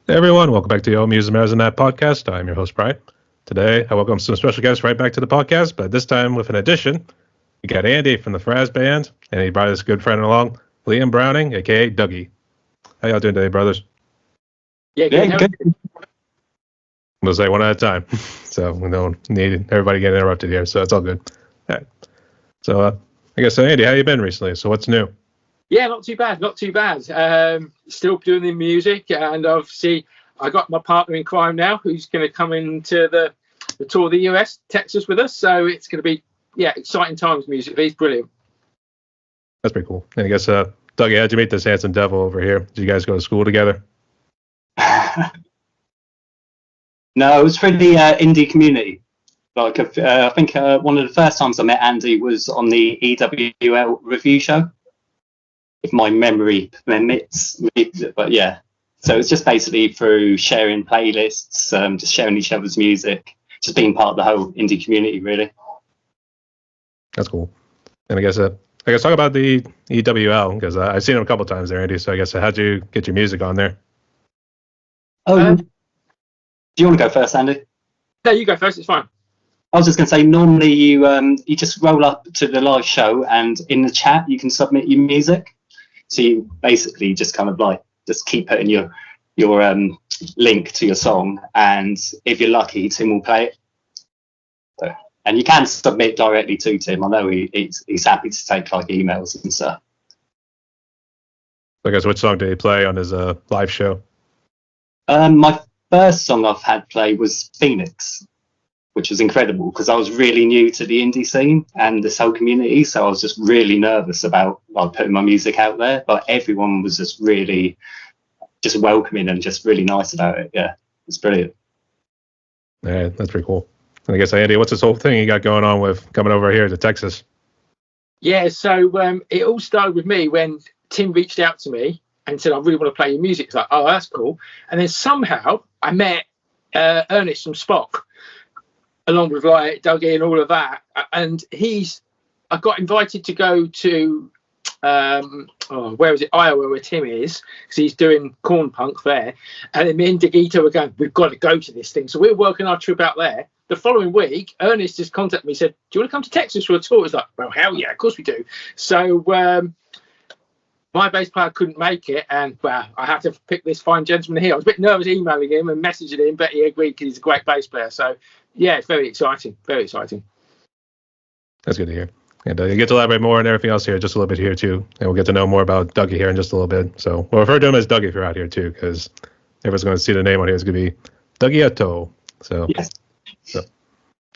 Hey everyone, welcome back to the Old Music Matters and That podcast. I'm your host, Brian. Today, I welcome some special guests right back to the podcast, but this time with an addition. We got Andy from the Fraz band, and he brought his good friend along, Liam Browning, aka Dougie. How y'all doing today, brothers? Yeah, good. We'll say one at a time, so we don't need everybody getting interrupted here, so it's all good. All right. So, I guess, Andy, how you been recently? So what's new? Yeah, not too bad. Still doing the music, and obviously I got my partner in crime now, who's going to come into the tour of the US, Texas, with us. So it's going to be exciting times musically. He's brilliant. That's pretty cool. And I guess, Dougie, how'd you meet this handsome devil over here? Did you guys go to school together? No, it was for the indie community. Like, I think one of the first times I met Andy was on the EWL review show, if my memory permits me. But yeah, so it's just basically through sharing playlists, just sharing each other's music, just being part of the whole indie community, really. That's cool. And I guess talk about the EWL, because I've seen them a couple times there, Andy. So I guess how'd you get your music on there? Oh, do you want to go first, Andy? No, you go first. It's fine. I was just going to say, normally you just roll up to the live show, and in the chat you can submit your music. So you basically just kind of like just keep putting your link to your song, and if you're lucky, Tim will play it. So, and you can submit directly to Tim. I know he's happy to take like emails and stuff. I guess which song did he play on his live show? My first song I've had play was Phoenix, which was incredible because I was really new to the indie scene and this whole community, so I was just really nervous about like putting my music out there. But everyone was just really just welcoming and just really nice about it. Yeah, it's brilliant. Yeah, that's pretty cool. And I guess, Andy, what's this whole thing you got going on with coming over here to Texas? Yeah, so it all started with me when Tim reached out to me and said, I really want to play your music. It's like, oh, that's cool. And then somehow I met Ernest from Spock, along with like Dougie and all of that. And I got invited to go to, where is it? Iowa, where Tim is, because he's doing corn punk there. And then me and Dougieto were going, we've got to go to this thing. So we're working our trip out there. The following week, Ernest just contacted me, said, do you want to come to Texas for a tour? It's like, well, hell yeah, of course we do. So my bass player couldn't make it, and well, I had to pick this fine gentleman here. I was a bit nervous emailing him and messaging him, but he agreed because he's a great bass player. So yeah, it's very exciting. Very exciting. That's good to hear. And you get to elaborate more on everything else here just a little bit here too. And we'll get to know more about Dougie here in just a little bit. So we'll refer to him as Dougie if you're out here too, because everyone's going to see the name on here. It's going to be Dougieto. So, yes. So,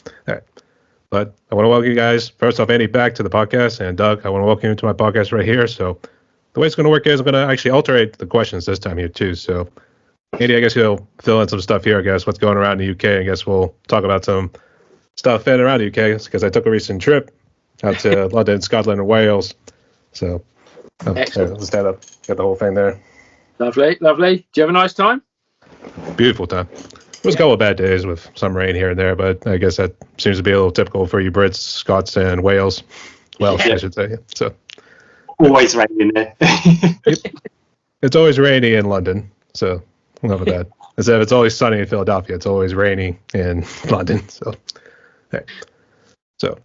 all right. But I want to welcome you guys, first off, Andy, back to the podcast. And Doug, I want to welcome you to my podcast right here. So the way it's going to work is I'm going to actually alternate the questions this time here too. So Andy, I guess you'll fill in some stuff here, I guess, what's going around in the UK. I guess we'll talk about some stuff in and around the UK because I took a recent trip out to London, Scotland, and Wales. So let's stand up, get the whole thing there. Lovely. Do you have a nice time? Beautiful time. It was a couple of bad days with some rain here and there, but I guess that seems to be a little typical for you Brits, Scots, and Wales. Welsh, I should say. So always raining there. It's always rainy in London, so enough of that. Instead of it's always sunny in Philadelphia, it's always rainy in London. So, okay. So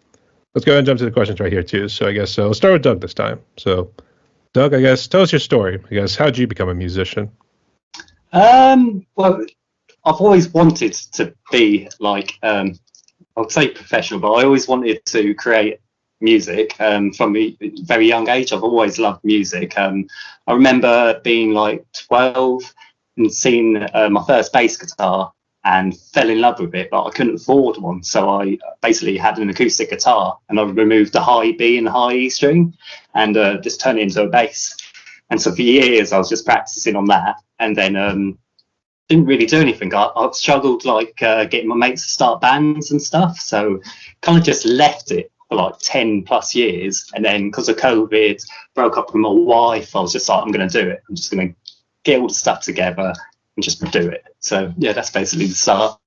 let's go ahead and jump to the questions right here too. So I guess we'll start with Doug this time. So Doug, I guess tell us your story. I guess how'd you become a musician? Well, I've always wanted to be like I would say professional, but I always wanted to create music from a very young age. I've always loved music. I remember being like 12 and seeing my first bass guitar and fell in love with it, but I couldn't afford one. So I basically had an acoustic guitar and I removed the high B and the high E string and just turned it into a bass. And so for years I was just practicing on that, and then didn't really do anything. I struggled like getting my mates to start bands and stuff, so kind of just left it for like 10 plus years. And then because of COVID, broke up with my wife. I was just like, I'm going to do it. I'm just going to get all the stuff together and just do it. So yeah, that's basically the start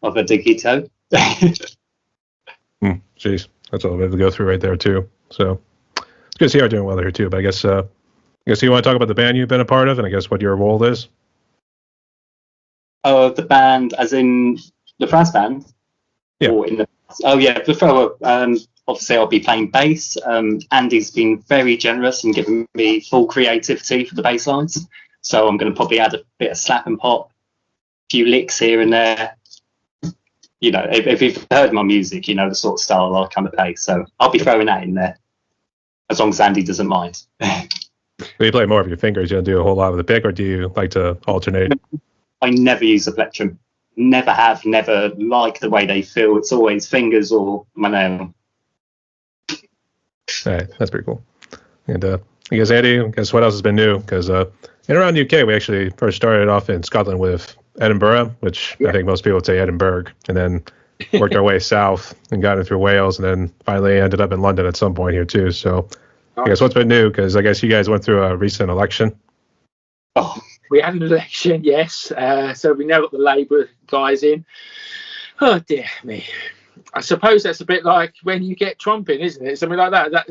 of a Dougieto. Jeez, that's all we have to go through right there too. So it's good to see you are doing well here too. But I guess you want to talk about the band you've been a part of, and I guess what your role is. Oh, the band, as in the Fraz band? Yeah. Or in the, oh, yeah. Before, obviously, I'll be playing bass. Andy's been very generous and given me full creativity for the bass lines. So I'm going to probably add a bit of slap and pop, a few licks here and there. You know, if you've heard my music, you know the sort of style I kind of play. So I'll be throwing that in there, as long as Andy doesn't mind. Do you play more of your fingers? You don't do a whole lot with the pick, or do you like to alternate? I never use a plectrum. Never have, never like the way they feel. It's always fingers or my nail. All right, that's pretty cool. And I guess, Andy, guess what else has been new? Because in around UK, we actually first started off in Scotland with Edinburgh, which I think most people would say Edinburgh, and then worked our way south and got it through Wales, and then finally ended up in London at some point here too. So I guess what's been new? Because I guess you guys went through a recent election. Oh, We had an election, yes. So we now got the Labour guys in. Oh dear me! I suppose that's a bit like when you get Trump in, isn't it? Something like that.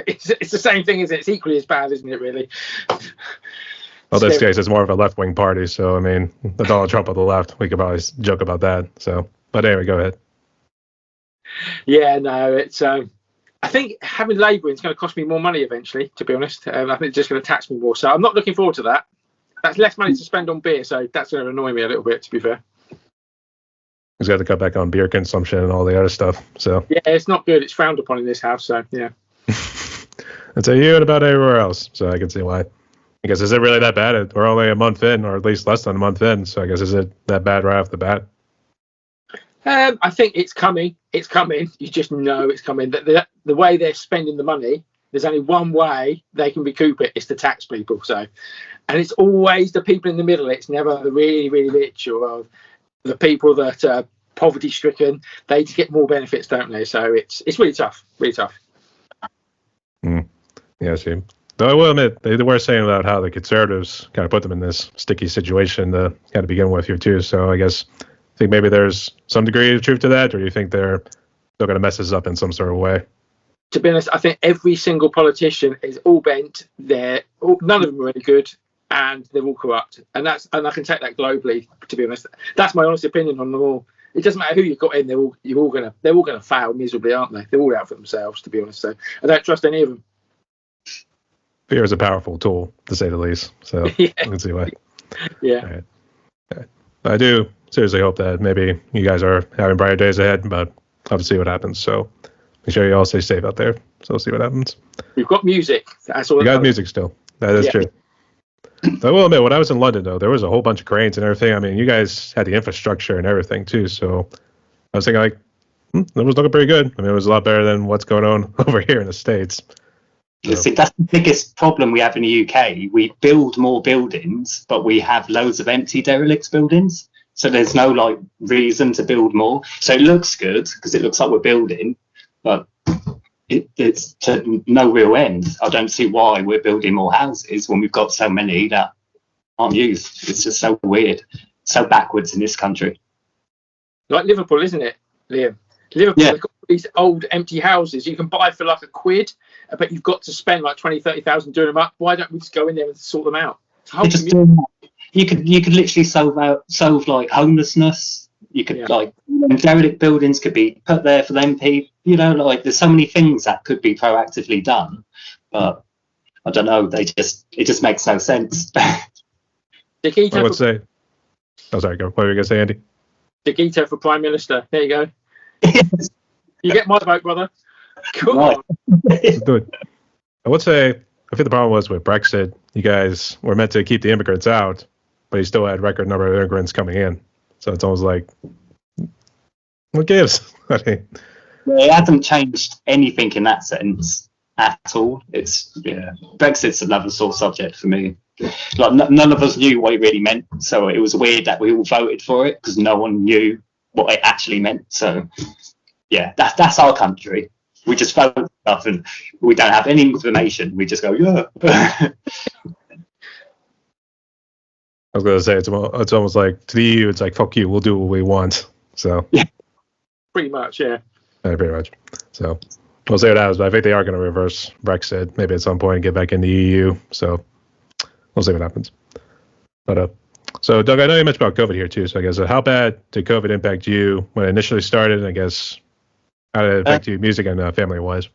It's the same thing, isn't it? It's equally as bad, isn't it? Really. Well, this case is more of a left-wing party, so I mean, the Donald Trump of the left. We could probably joke about that. So, but anyway, go ahead. Yeah, no, it's. I think having Labour in is going to cost me more money eventually. To be honest, I think it's just going to tax me more. So I'm not looking forward to that. That's less money to spend on beer, so that's going to annoy me a little bit. To be fair. He's got to cut back on beer consumption and all the other stuff. So yeah, it's not good. It's frowned upon in this house. So yeah. I'd say you and about everywhere else. So I can see why. I guess, is it really that bad? We're only a month in, or at least less than a month in. So I guess, is it that bad right off the bat? I think it's coming. It's coming. You just know it's coming. The way they're spending the money, there's only one way they can recoup it. It's to tax people. So, and it's always the people in the middle. It's never the really, really rich or the people that are poverty stricken. They get more benefits, don't they? So it's really tough. Really tough. Yeah, I see. Though I will admit, they were saying about how the Conservatives kind of put them in this sticky situation to kind of begin with here too. So I guess I think maybe there's some degree of truth to that, or do you think they're still going to mess us up in some sort of way? To be honest, I think every single politician is all bent. None of them are any good, and they're all corrupt. And I can take that globally. To be honest, that's my honest opinion on them all. It doesn't matter who you've got in; they're all gonna fail miserably, aren't they? They're all out for themselves. To be honest, so I don't trust any of them. Fear is a powerful tool, to say the least. So Yeah. I can see why. Yeah. All right. I do seriously hope that maybe you guys are having brighter days ahead, but I'll have to see what happens. So make sure you all stay safe out there. So we'll see what happens. We've got music. That's all. We got music still. That is true. I will admit, when I was in London, though, there was a whole bunch of cranes and everything. I mean, you guys had the infrastructure and everything, too. So I was thinking, like, that was looking pretty good. I mean, it was a lot better than what's going on over here in the States. So. See, that's the biggest problem we have in the UK. We build more buildings, but we have loads of empty derelict buildings. So there's no like reason to build more. So it looks good because it looks like we're building, but it's to no real end. I don't see why we're building more houses when we've got so many that aren't used. It's just so weird, so backwards in this country. Like Liverpool, isn't it, Liam? Liverpool, they've got these old empty houses you can buy for like £1, but you've got to spend like 20,000-30,000 doing them up. Why don't we just go in there and sort them out? You could literally solve like homelessness. You could like derelict buildings could be put there for them people. You know, like there's so many things that could be proactively done, but I don't know. It just makes no sense. Dougieto I would say. Oh, sorry. Go. What were you gonna say, Andy? Dougieto for Prime Minister. There you go. You get my vote, brother. Come on. Let's do it. I would say, I think the problem was with Brexit, you guys were meant to keep the immigrants out, but you still had record number of immigrants coming in. So it's almost like, what gives? I mean, it hasn't changed anything in that sense at all. Brexit's another sore subject for me. Like none of us knew what it really meant, so it was weird that we all voted for it because no one knew what it actually meant. So yeah, that's our country. We just vote stuff and we don't have any information. We just go, yeah. I was going to say, it's almost like, to the EU, it's like, fuck you, we'll do what we want. So yeah, pretty much, yeah. Pretty much. So we'll see what happens, but I think they are going to reverse Brexit maybe at some point and get back in the EU. So we'll see what happens. But So, Doug, I know you mentioned about COVID here too. So, I guess how bad did COVID impact you when it initially started? And I guess how did it affect you, music and family-wise?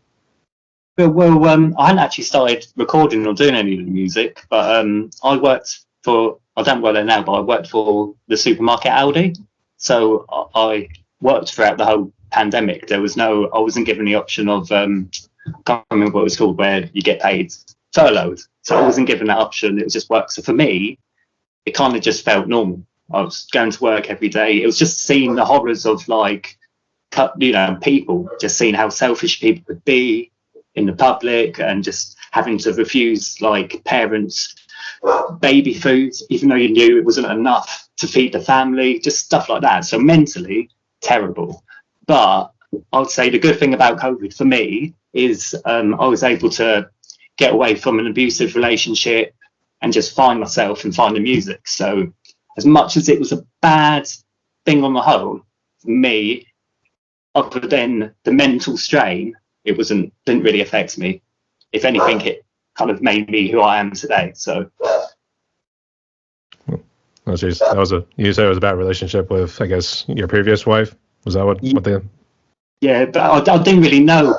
Well, I hadn't actually started recording or doing any of the music, but I don't work there now, but I worked for the supermarket Aldi. So I worked throughout the whole pandemic. I wasn't given the option of, I can't remember what it was called, where you get paid furloughed. So I wasn't given that option. It was just work. So for me, it kind of just felt normal. I was going to work every day. It was just seeing the horrors of people, just seeing how selfish people could be in the public, and just having to refuse parents baby food even though you knew it wasn't enough to feed the family, just stuff like that. So mentally terrible. But I would say the good thing about COVID for me is I was able to get away from an abusive relationship and just find myself and find the music. So as much as it was a bad thing on the whole, for me, other than the mental strain, it didn't really affect me. If anything, it kind of made me who I am today. So, you said it was a bad relationship with, I guess, your previous wife. Was that what the? Yeah, but I didn't really know.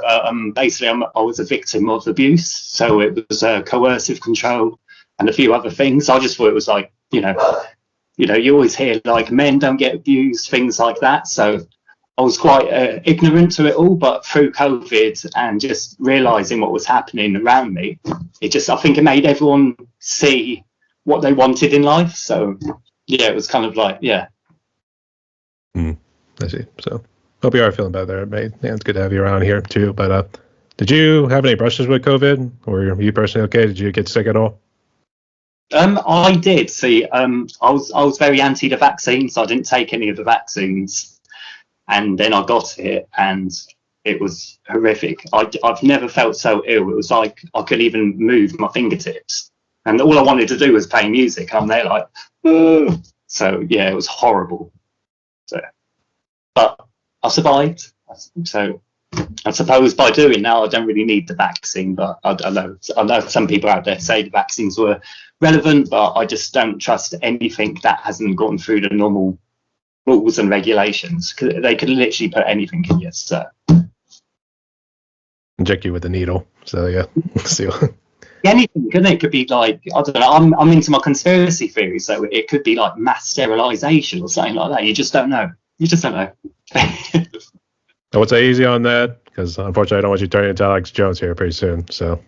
Basically, I was a victim of abuse, so it was coercive control and a few other things. I just thought it was you always hear men don't get abused, things like that. So I was quite ignorant to it all, but through COVID and just realising what was happening around me, I think it made everyone see what they wanted in life. So, yeah, it was kind of I see. So, hope you are feeling better, mate. Yeah, it's good to have you around here, too. But did you have any brushes with COVID? Or were you personally okay? Did you get sick at all? I did. See, I was very anti the vaccine, so I didn't take any of the vaccines. And then I got it, and it was horrific. I've never felt so ill. It was like I couldn't even move my fingertips, and all I wanted to do was play music. I'm there oh. So yeah, it was horrible. So, but I survived. So I suppose by doing now, I don't really need the vaccine. But I know some people out there say the vaccines were relevant, but I just don't trust anything that hasn't gone through the normal rules and regulations, because they could literally put anything in you. So inject you with a needle. So yeah, see. Anything, couldn't it? It could be I don't know. I'm into my conspiracy theories, so it could be mass sterilization or something like that. You just don't know. I would say easy on that, because unfortunately I don't want you turning into Alex Jones here pretty soon. So,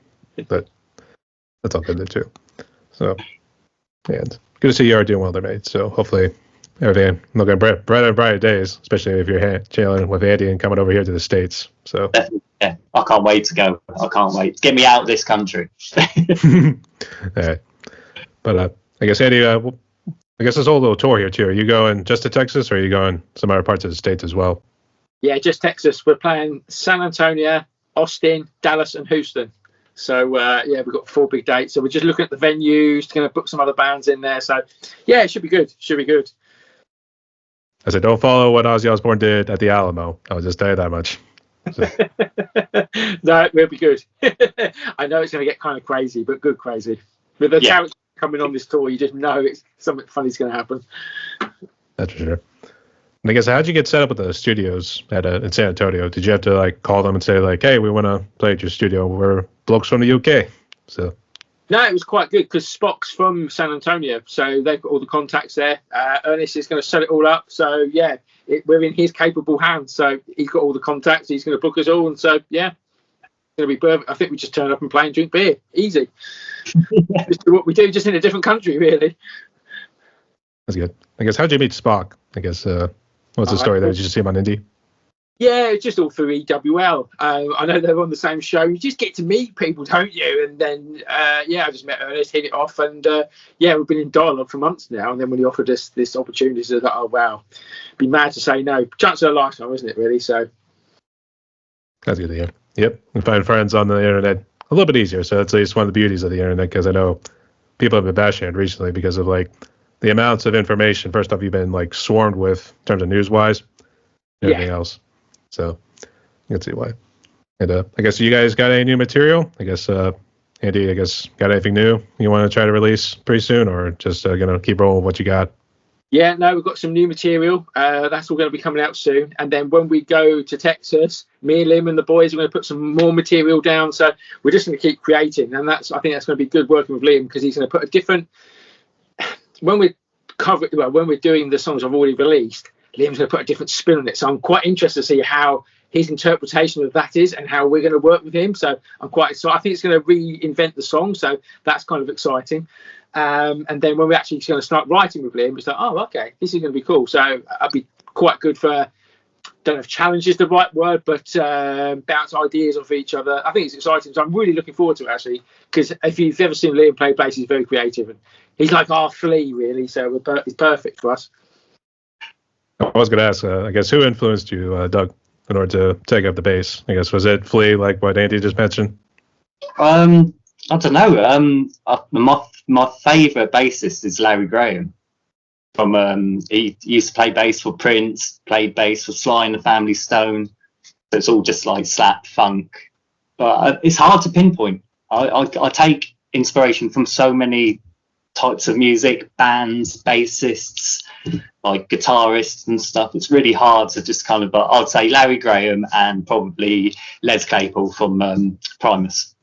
but that's all good too. So, yeah, it's good to see you are doing well there, mate. So hopefully everything looking brighter and brighter days, especially if you're chilling with Andy and coming over here to the States. So yeah, I can't wait to go. I can't wait. Get me out of this country. All right. But I guess, Andy, I guess this whole little tour here too. Are you going just to Texas, or are you going some other parts of the States as well? Yeah, just Texas. We're playing San Antonio, Austin, Dallas, and Houston. So we've got 4 big dates. So we're just looking at the venues, going to book some other bands in there. So yeah, it should be good. I said, don't follow what Ozzy Osbourne did at the Alamo. I'll just tell you that much. So. No, it will be good. I know it's going to get kind of crazy, but good crazy. With the characters coming on this tour, you just know something funny's going to happen. That's for sure. And I guess, how'd you get set up with the studios in San Antonio? Did you have to call them and say hey, we want to play at your studio? We're blokes from the UK. So. No, it was quite good because Spock's from San Antonio, so they've got all the contacts there. Ernest is going to set it all up, so yeah, we're in his capable hands. So he's got all the contacts, he's going to book us all, and so yeah, it's going to be perfect. I think we just turn up and play and drink beer, easy. Just do what we do, just in a different country, really. That's good. I guess, how'd you meet Spock? I guess, what's the story there? Did you just see him on Indie? Yeah, it's just all through EWL. I know they're on the same show. You just get to meet people, don't you? And then, I just met Ernest, hit it off, and we've been in dialogue for months now. And then when he offered us this opportunity, I was like, oh wow, be mad to say no. Chance of a lifetime, isn't it? Really. So that's good to hear. Yep, and find friends on the internet a little bit easier. So that's at least one of the beauties of the internet, because I know people have been bashing it recently because of the amounts of information. First off, you've been swarmed with in terms of news wise, and everything else. So you can see why. And I guess you guys got any new material? I guess Andy, I guess, got anything new you want to try to release pretty soon, or just gonna keep rolling with what you got? Yeah, no, we've got some new material. That's all going to be coming out soon. And then when we go to Texas, me and Liam and the boys are going to put some more material down. So we're just going to keep creating. And I think that's going to be good working with Liam, because he's going to put a different, when we're doing the songs I've already released, Liam's going to put a different spin on it. So I'm quite interested to see how his interpretation of that is and how we're going to work with him. So I'm quite excited. I think it's going to reinvent the song. So that's kind of exciting. And then when we're actually going to start writing with Liam, it's like, oh, okay, this is going to be cool. So I'd be quite good for, don't know if challenge is the right word, but bounce ideas off each other. I think it's exciting. So I'm really looking forward to it, actually, because if you've ever seen Liam play bass, he's very creative. And he's like our flea, really. So it's perfect for us. I was going to ask, I guess, who influenced you, Doug, in order to take up the bass? I guess, was it Flea, like what Andy just mentioned? I don't know. My favourite bassist is Larry Graham. He used to play bass for Prince, played bass for Sly and the Family Stone. So it's all just like slap funk. But it's hard to pinpoint. I take inspiration from so many types of music, bands, bassists, like guitarists and stuff. It's really hard to just kind of, but I'd say Larry Graham and probably Les Claypool from Primus.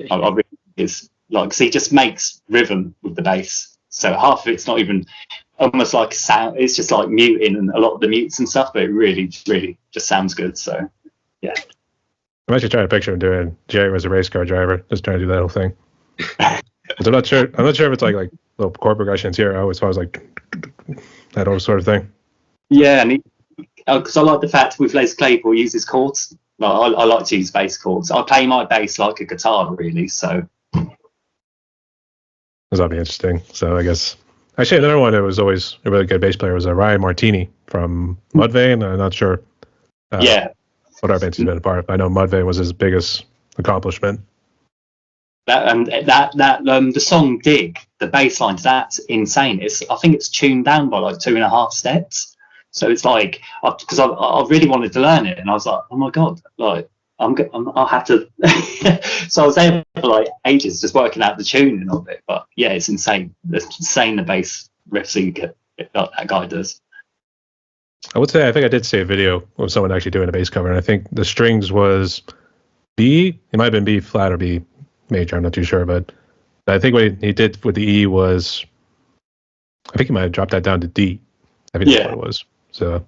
I really is like, 'cause he just makes rhythm with the bass. So half of it's not even almost like sound. It's just like muting and a lot of the mutes and stuff, but it really, really just sounds good. So yeah. I'm actually trying to picture him doing Jerry was a race car driver, just trying to do that whole thing. I'm not sure if it's like little chord progressions here. I always thought it was like that whole sort of thing. Yeah, and because I like the fact with Les Claypool he uses chords. Like, I like to use bass chords. I play my bass like a guitar, really. So that'll be interesting. So I guess actually another one that was always a really good bass player was Ryan Martini from Mudvayne. I'm not sure. What our bands he's been a part of. I know Mudvayne was his biggest accomplishment. The song "Dig," the bass line, that's insane. I think it's tuned down by like 2.5 steps. So it's like, because I really wanted to learn it, and I was like, oh my god, like I'll have to. So I was there for like ages just working out the tuning of it. But yeah, it's insane. It's insane the bass riffs that guy does. I would say I think I did see a video of someone actually doing a bass cover, and I think the strings was B. It might have been B flat or B major. I'm not too sure, but I think what he did with the E was, I think he might have dropped that down to D. I think that's what it was. So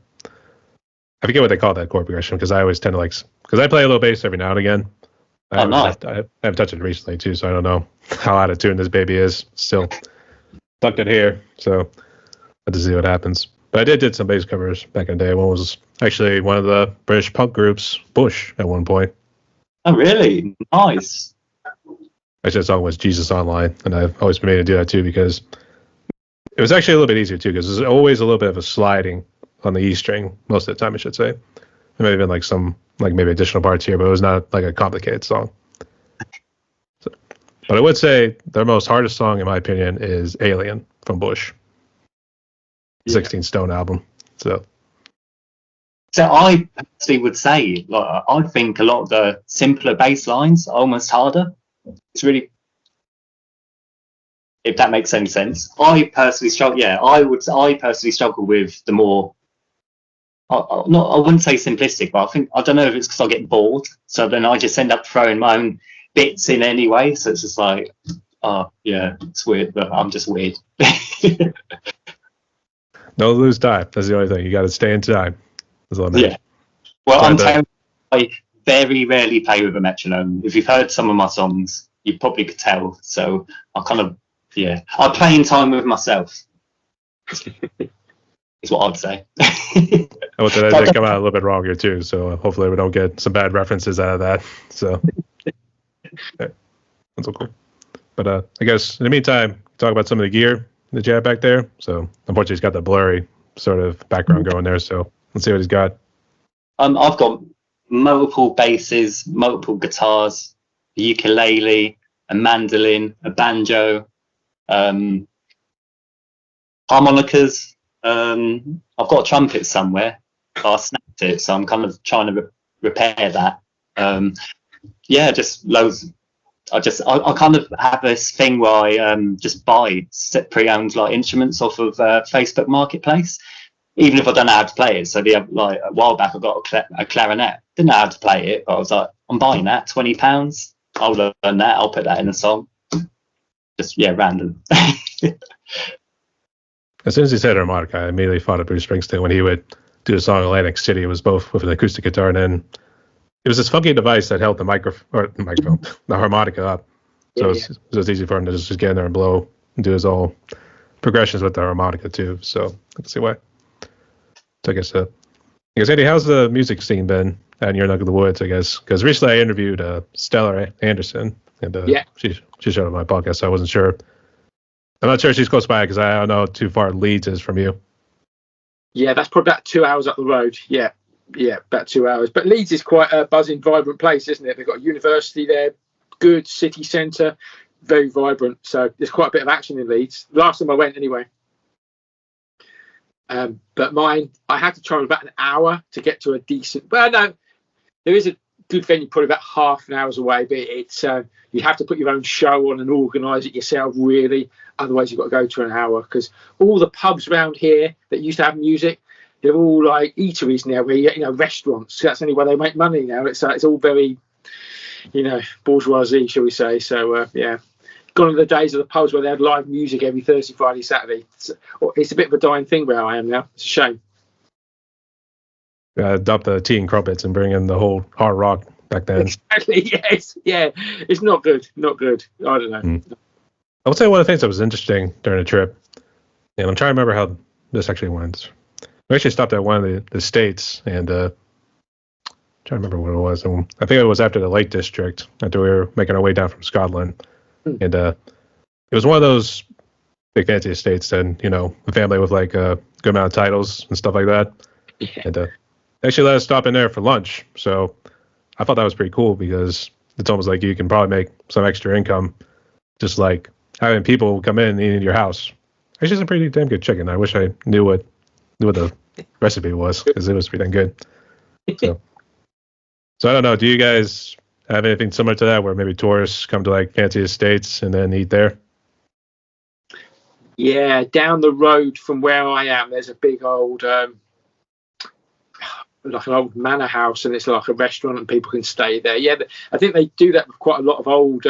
I forget what they call that chord progression, because I always tend to because I play a little bass every now and again. I haven't touched it recently too, so I don't know how out of tune this baby is. Still tucked it here, so I'll just see what happens. But I did some bass covers back in the day. One was actually one of the British punk groups, Bush, at one point. Oh, really? Nice. Actually, the song was Jesus Online, and I've always been made to do that too, because it was actually a little bit easier too, because there's always a little bit of a sliding on the E string most of the time, I should say. There may have been like some, like maybe additional parts here, but it was not like a complicated song. So, but I would say their most hardest song, in my opinion, is Alien from Bush. 16 Stone album. So I personally would say, like, I think a lot of the simpler bass lines are almost harder. It's really, if that makes any sense. I personally struggle. Yeah, I personally struggle with the more. I wouldn't say simplistic, but I don't know if it's because I get bored. So then I just end up throwing my own bits in anyway. So it's just like, oh yeah, it's weird, but I'm just weird. No lose time. That's the only thing. You got to stay in time. That's all that matters. Yeah. Well, I'm telling you, I very rarely play with a metronome. If you've heard some of my songs, you probably could tell. So I kind of, I play in time with myself. Is what I'd say. I would say they come out a little bit wrong here too. So hopefully we don't get some bad references out of that. So that's all cool. But I guess in the meantime, talk about some of the gear that you have back there. So unfortunately he's got the blurry sort of background going there. So let's see what he's got. I've got multiple basses, multiple guitars, a ukulele, a mandolin, a banjo, harmonicas. I've got a trumpet somewhere, but I snapped it, so I'm kind of trying to repair that. Just loads. I kind of have this thing where I just buy pre-owned like instruments off of Facebook Marketplace, even if I don't know how to play it. So like a while back, I got a clarinet. Didn't know how to play it, but I was like, I'm buying that, £20. I'll learn that. I'll put that in a song. Just random. As soon as he said harmonica, I immediately thought of Bruce Springsteen when he would do a song Atlantic City. It was both with an acoustic guitar and then it was this funky device that held the microphone, the harmonica up. So it was easy for him to just get in there and blow and do his all progressions with the harmonica too. So I can see why. So I guess Andy, how's the music scene been out in your neck of the woods? I guess because recently I interviewed Stella Anderson, and she showed up on my podcast. So I wasn't sure. I'm not sure she's close by because I don't know how too far Leeds is from you. Yeah, that's probably about 2 hours up the road. Yeah, about 2 hours. But Leeds is quite a buzzing, vibrant place, isn't it? They've got a university there, good city centre, very vibrant. So there's quite a bit of action in Leeds. Last time I went, anyway. But mine, I had to travel about an hour to get to a decent. Well, no, there is a good venue, probably about half an hour's away. But it's you have to put your own show on and organise it yourself, really. Otherwise, you've got to go to an hour because all the pubs around here that used to have music, they're all like eateries now, where restaurants. So that's the only way they make money now. It's all very, bourgeoisie, shall we say? So gone are the days of the pubs where they had live music every Thursday, Friday, Saturday. It's a bit of a dying thing where I am now. It's a shame. Adopt the tea and crumpets and bring in the whole hard rock back then. Exactly. Yes. Yeah. It's not good. Not good. I don't know. I would say one of the things that was interesting during the trip, and I'm trying to remember how this actually went. We actually stopped at one of the states, and trying to remember what it was. And I think it was after the Lake District, after we were making our way down from Scotland. And it was one of those big fancy estates, and a family with like a good amount of titles and stuff like that. Yeah. And they actually let us stop in there for lunch. So I thought that was pretty cool because it's almost like you can probably make some extra income just like having people come in and eat in your house. Actually, it's a pretty damn good chicken. I wish I knew what the recipe was because it was pretty damn good. So I don't know. Do you guys have anything similar to that where maybe tourists come to like fancy estates and then eat there? Yeah, down the road from where I am, there's a big old, like an old manor house, and it's like a restaurant and people can stay there. Yeah, I think they do that with quite a lot of old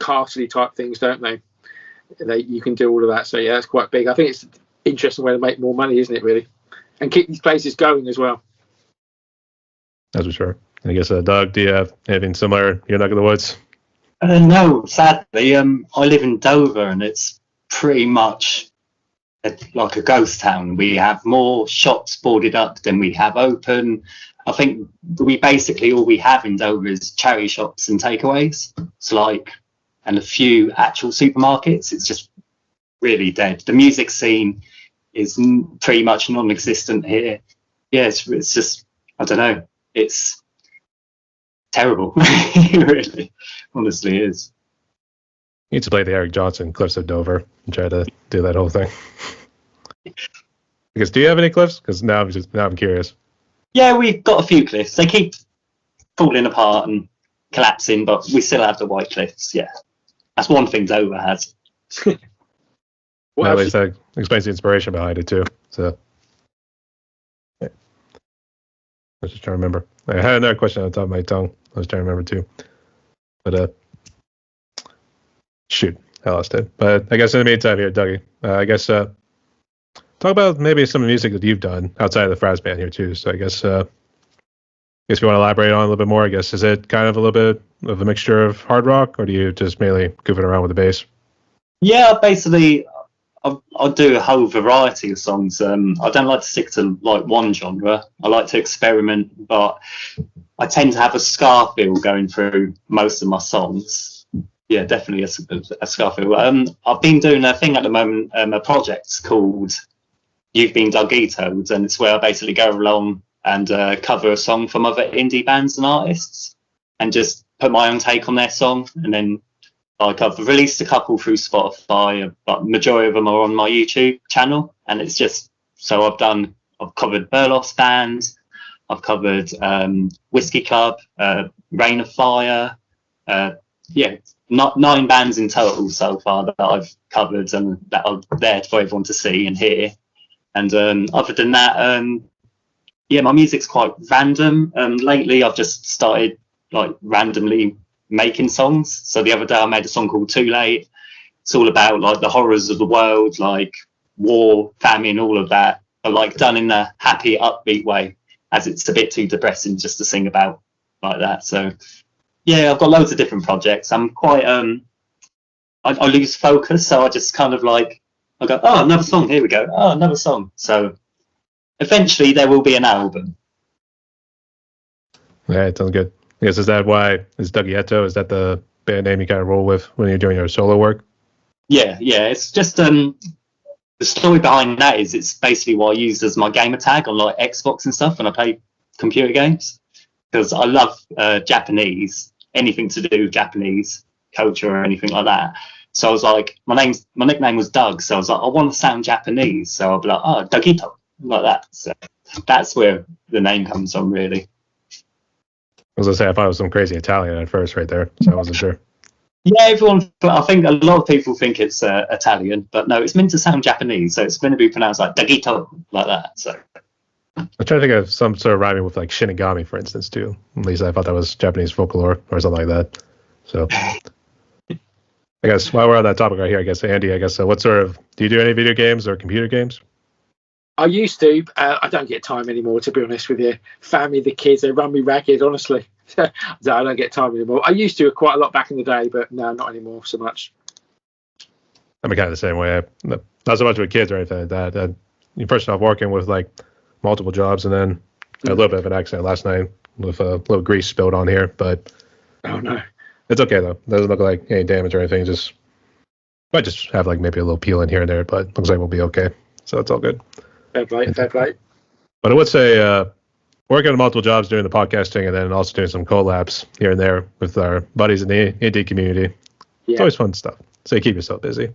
castle type things, don't they? You can do all of that. So yeah, that's quite big. I think it's an interesting way to make more money, isn't it, really? And keep these places going as well. That's for sure. I guess, Doug, do you have anything similar in your neck of the woods? No, sadly. I live in Dover, and it's pretty much like a ghost town. We have more shops boarded up than we have open. I think all we have in Dover is charity shops and takeaways. And a few actual supermarkets. It's just really dead. The music scene is pretty much non-existent here. Yeah, it's just, I don't know. It's terrible. It really, honestly is. You need to play the Eric Johnson Cliffs of Dover and try to do that whole thing. Because do you have any cliffs? Because now I'm curious. Yeah, we've got a few cliffs. They keep falling apart and collapsing, but we still have the white cliffs. Yeah, that's one thing Dover has. Well, at least that explains the inspiration behind it too. So, yeah. I was just trying to remember. I had another question on the top of my tongue. I was trying to remember too, but shoot, I lost it. But I guess in the meantime here, Dougie, I guess talk about maybe some of the music that you've done outside of the Fraz band here too. So I guess if you want to elaborate on it a little bit more, I guess is it kind of a little bit of a mixture of hard rock, or do you just mainly goofing around with the bass? Yeah, basically, I'll do a whole variety of songs. I don't like to stick to like one genre. I like to experiment, but I tend to have a ska feel going through most of my songs. Yeah, definitely a ska feel. I've been doing a thing at the moment, a project called You've Been Dougieto, and it's where I basically go along and cover a song from other indie bands and artists and just put my own take on their song. And then like I've released a couple through Spotify, but majority of them are on my YouTube channel. And it's just, so I've covered Burlos Band, I've covered Whiskey Club, Rain of Fire, yeah, not 9 bands in total so far that I've covered and that are there for everyone to see and hear. And other than that, yeah, my music's quite random. Lately, I've just started like randomly making songs. So the other day, I made a song called Too Late. It's all about like the horrors of the world, like war, famine, all of that, but like done in a happy, upbeat way, as it's a bit too depressing just to sing about like that. So yeah, I've got loads of different projects. I'm quite I lose focus, so I just kind of like I go, oh, another song, here we go, oh, another song. So eventually there will be an album. Yeah, it sounds good. I guess, is that why is Dougieto? Is that the band name you kind of roll with when you're doing your solo work? Yeah, it's just the story behind that is it's basically what I used as my gamer tag on like Xbox and stuff when I play computer games, because I love Japanese, anything to do with Japanese culture or anything like that. So I was like, my nickname was Doug, so I was like, I want to sound Japanese, so I'll be like, oh, Dougieto, like that. So that's where the name comes from, really. I was gonna say, I thought it was some crazy Italian at first, right there, so I wasn't sure. Yeah, everyone. I think a lot of people think it's Italian, but no, it's meant to sound Japanese, so it's meant to be pronounced like Dougieto, like that. So I'm trying to think of some sort of rhyming with like Shinigami, for instance, too. At least I thought that was Japanese folklore or something like that. So I guess while we're on that topic right here, I guess Andy, what sort of do you do any video games or computer games? I used to. I don't get time anymore, to be honest with you. Family, the kids, they run me ragged, honestly. I don't get time anymore. I used to quite a lot back in the day, but no, not anymore so much. I'm kind of the same way. Not so much with kids or anything like that. You first off working with like multiple jobs, and then a little bit of an accident last night with a little grease spilled on here, but oh no, it's okay though. Doesn't look like any damage or anything. Just might just have like maybe a little peel in here and there, but looks like we'll be okay. So it's all good. Fair play, fair play. But I would say working on multiple jobs, doing the podcasting, and then also doing some collabs here and there with our buddies in the indie community. Yeah. It's always fun stuff. So you keep yourself busy.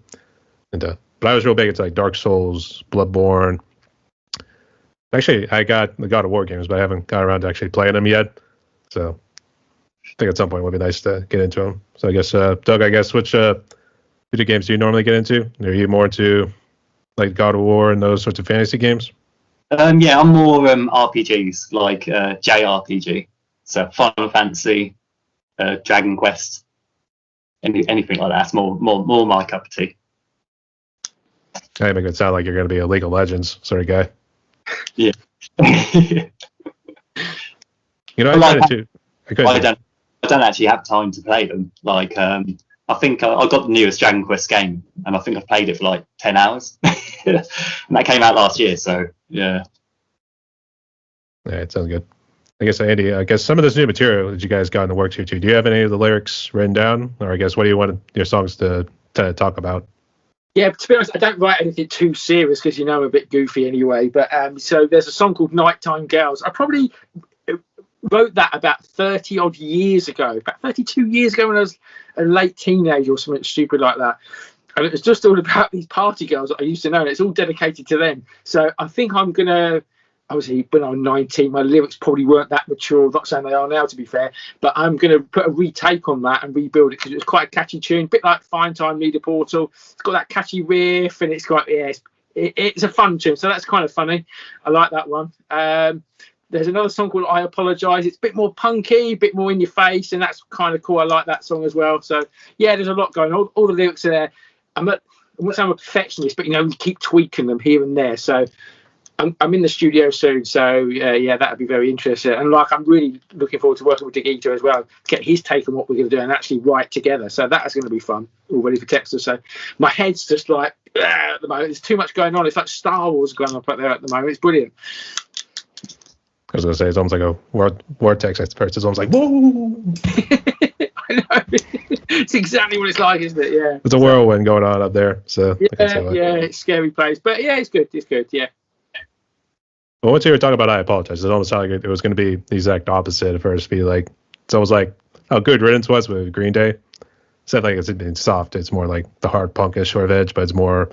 And but I was real big into like Dark Souls, Bloodborne. Actually, I got the God of War games, but I haven't got around to actually playing them yet. So I think at some point it would be nice to get into them. So I guess, Doug, which video games do you normally get into? Are you more into like God of War and those sorts of fantasy games? Yeah, I'm more RPGs, like JRPG. So Final Fantasy, Dragon Quest, anything like that. It's more my cup of tea. I make it sound like you're going to be a League of Legends sort of guy. Yeah. You know, I don't actually have time to play them. Like, I think I got the newest Dragon Quest game, and I think I've played it for like 10 hours. And that came out last year, so yeah. Yeah, it sounds good. I guess, Andy, some of this new material that you guys got in the works here too, do you have any of the lyrics written down? Or I guess, what do you want your songs to talk about? Yeah, to be honest, I don't write anything too serious because I'm a bit goofy anyway. But so there's a song called Nighttime Girls. I probably wrote that about 30 odd years ago, about 32 years ago when I was a late teenager or something stupid like that. And it was just all about these party girls that I used to know, and it's all dedicated to them. So I think I'm going to, obviously, when I was 19, my lyrics probably weren't that mature. I'm not saying they are now, to be fair, but I'm going to put a retake on that and rebuild it because it was quite a catchy tune, a bit like Fine Time, Leader Portal. It's got that catchy riff, and it's got, it's a fun tune. So that's kind of funny. I like that one. There's another song called I Apologise. It's a bit more punky, a bit more in your face, and that's kind of cool. I like that song as well. So, yeah, there's a lot going on. All the lyrics are there. I wouldn't say I'm a perfectionist, but, we keep tweaking them here and there. So I'm in the studio soon. So, yeah, that would be very interesting. And, I'm really looking forward to working with Dougieto as well, to get his take on what we're going to do and actually write together. So that is going to be fun, all ready for Texas. So my head's just like, at the moment. There's too much going on. It's like Star Wars going up there at the moment. It's brilliant. I was going to say, it's almost like a vortex at first. It's almost like, whoa! I know. It's exactly what it's like, isn't it? Yeah. There's a whirlwind going on up there. So yeah, it's a scary place. But, yeah, it's good. It's good, yeah. Well, once you were talking about I Apologize, it almost sounded like it was going to be the exact opposite at first. Be like, it's almost like how Good Riddance was with Green Day. It's not like it's soft. It's more like the hard punkish sort of edge, but it's more...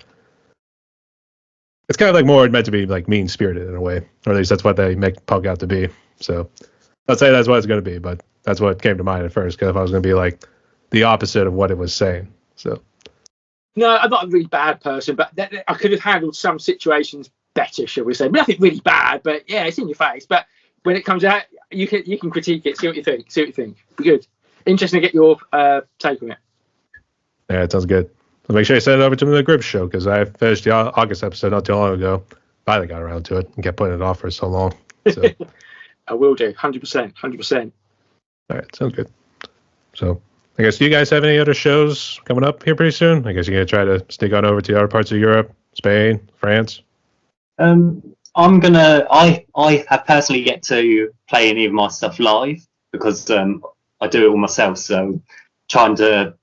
It's kind of like more meant to be like mean-spirited in a way, or at least that's what they make punk out to be. So I'd say that's what it's going to be, but that's what came to mind at first. Because if I was going to be like the opposite of what it was saying. So. No, I'm not a really bad person, but I could have handled some situations better, shall we say? Nothing really bad, but yeah, it's in your face. But when it comes out, you can critique it, see what you think. Be good. Interesting to get your take on it. Yeah, it sounds good. So make sure you send it over to the Gribb Show, because I finished the August episode not too long ago. Finally got around to it and kept putting it off for so long. So. I will do. 100%. All right, sounds good. So I guess, do you guys have any other shows coming up here pretty soon? I guess you're going to try to sneak on over to the other parts of Europe, Spain, France? I have personally yet to play any of my stuff live, because I do it all myself. So trying to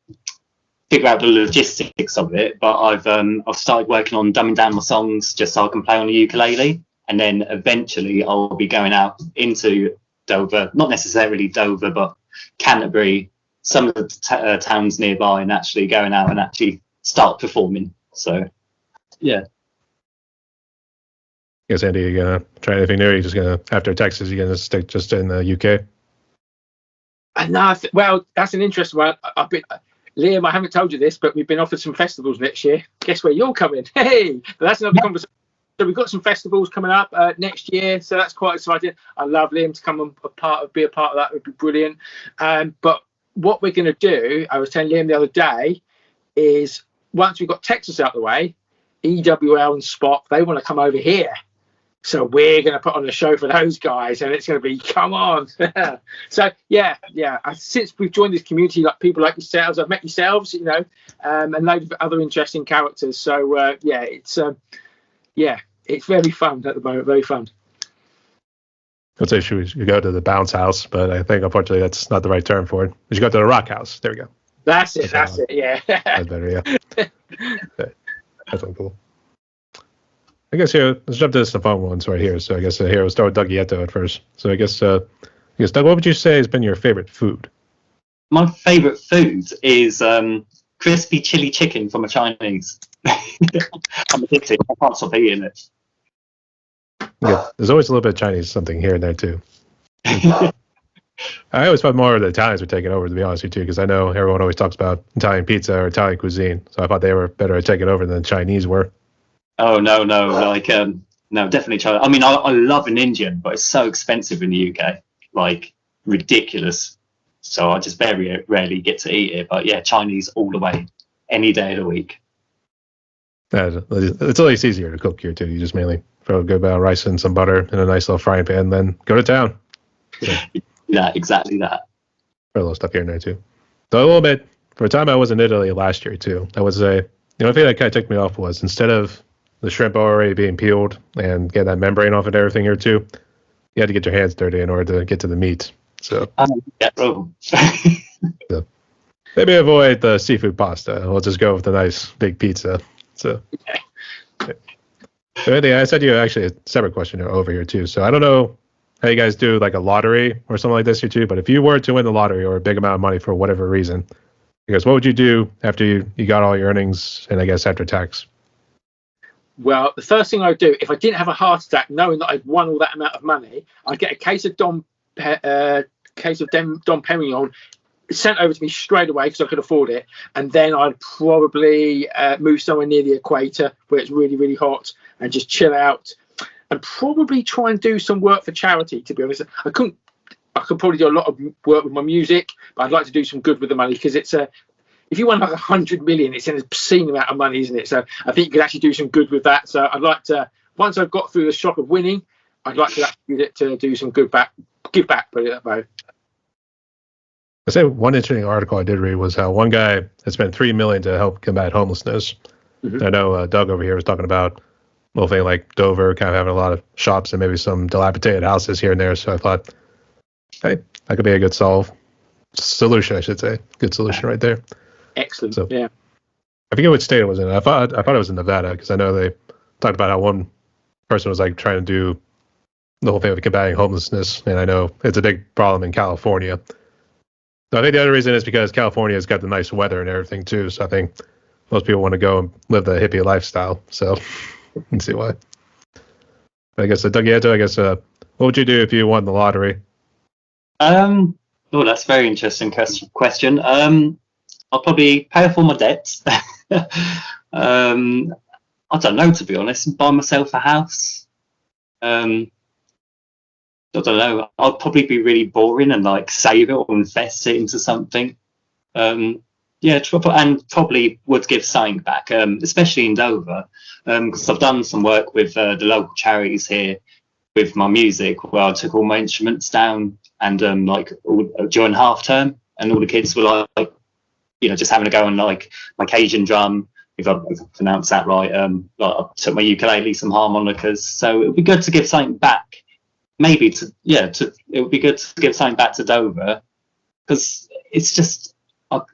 figure out the logistics of it. But I've started working on dumbing down my songs just so I can play on the ukulele. And then eventually I'll be going out into Dover, not necessarily Dover, but Canterbury, some of the towns nearby, and actually going out and actually start performing. So, yeah. I guess, Andy, you gonna try anything new? Or you just gonna, after Texas, you gonna stick just in the UK? No, well, that's an interesting one. Liam, I haven't told you this, but we've been offered some festivals next year. Guess where you're coming? Hey, but that's another conversation. So we've got some festivals coming up next year, so that's quite exciting. I'd love Liam to come and be a part of that. It would be brilliant. But what we're going to do, I was telling Liam the other day, is once we've got Texas out the way, EWL and Spock, they want to come over here. So we're going to put on a show for those guys, and it's going to be, come on. So, yeah. Since we've joined this community, like people like yourselves, I've met yourselves, and loads of other interesting characters. So, it's very fun at the moment, very fun. I'd say we should go to the bounce house, but I think, unfortunately, that's not the right term for it. We should go to the rock house. There we go. That's it, yeah. That's better, yeah. That's cool. I guess here, let's jump to some fun ones right here. So I guess here we'll start with Dougieto at first. So I guess, Doug, what would you say has been your favorite food? My favorite food is crispy chili chicken from a Chinese. I'm addicted. I can't stop eating it. Yeah, there's always a little bit of Chinese something here and there too. I always thought more of the Italians were taking over, to be honest with you, because I know everyone always talks about Italian pizza or Italian cuisine. So I thought they were better at taking over than the Chinese were. Oh, no, no, definitely China. I mean, I love an Indian, but it's so expensive in the UK, like ridiculous. So I just very rarely get to eat it. But yeah, Chinese all the way, any day of the week. It's always easier to cook here too. You just mainly throw a good bit of rice and some butter in a nice little frying pan, and then go to town. So, yeah, exactly that. Throw a little stuff here and there too. So a little bit, for a time I was in Italy last year too. I would say, the thing that kind of took me off was, instead of the shrimp already being peeled and get that membrane off and everything here too, you had to get your hands dirty in order to get to the meat. So, so maybe avoid the seafood pasta. We'll just go with the nice big pizza. So, yeah. So Andy, I said you actually a separate question over here too. So I don't know how you guys do like a lottery or something like this here too, but if you were to win the lottery or a big amount of money for whatever reason, I guess what would you do after you got all your earnings and I guess after tax? Well, the first thing I'd do, if I didn't have a heart attack, knowing that I'd won all that amount of money, I'd get a case of Dom Perignon sent over to me straight away because I could afford it, and then I'd probably move somewhere near the equator where it's really, really hot and just chill out, and probably try and do some work for charity. To be honest, I could probably do a lot of work with my music, but I'd like to do some good with the money, because it's if you won like 100 million, it's an obscene amount of money, isn't it? So I think you could actually do some good with that. So I'd like to, once I've got through the shock of winning, I'd like to actually use it to do some good give back, put it that way. I say one interesting article I did read was how one guy had spent $3 million to help combat homelessness. Mm-hmm. I know Doug over here was talking about a little thing like Dover, kind of having a lot of shops and maybe some dilapidated houses here and there. So I thought, hey, that could be a good solution, I should say. Good solution right there. Excellent. So, yeah. I forget what state it was in. I thought it was in Nevada, because I know they talked about how one person was like trying to do the whole thing of combating homelessness, and I know it's a big problem in California. So I think the other reason is because California has got the nice weather and everything too. So I think most people want to go and live the hippie lifestyle. So you can see why. But I guess Dougieto, what would you do if you won the lottery? Oh, that's a very interesting question. I'll probably pay off all my debts. I don't know, to be honest. Buy myself a house. I don't know. I'd probably be really boring and like save it or invest it into something. Yeah, and probably would give something back, especially in Dover, because I've done some work with the local charities here with my music, where I took all my instruments down and during half term, and all the kids were like, just having a go on like my Cajun drum, if I pronounced that right. Like I took my ukulele, some harmonicas, so it would be good to give something back. Maybe it would be good to give something back to Dover, because it's just.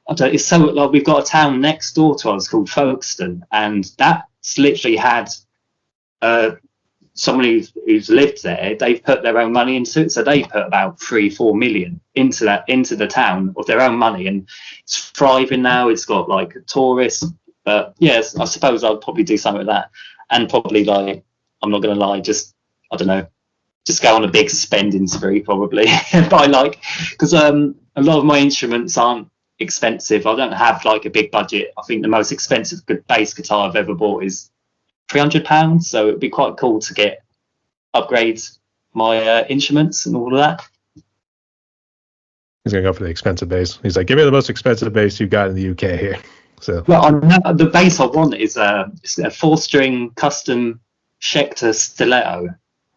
It's so like we've got a town next door to us called Folkestone, and that's literally had someone who's lived there. They've put their own money into it, so they put about 3-4 million into the town of their own money, and it's thriving now. It's got like tourists, but yes, I suppose I'd probably do something with that, and probably like I'm not gonna lie, just I don't know, just go on a big spending spree probably. Buy because a lot of my instruments aren't expensive. I don't have like a big budget. I think the most expensive good bass guitar I've ever bought is £300, so it'd be quite cool to upgrade my instruments and all of that. He's gonna go for the expensive bass. He's like, give me the most expensive bass you've got in the UK here. So well, the bass I want is a 4-string custom Schecter stiletto.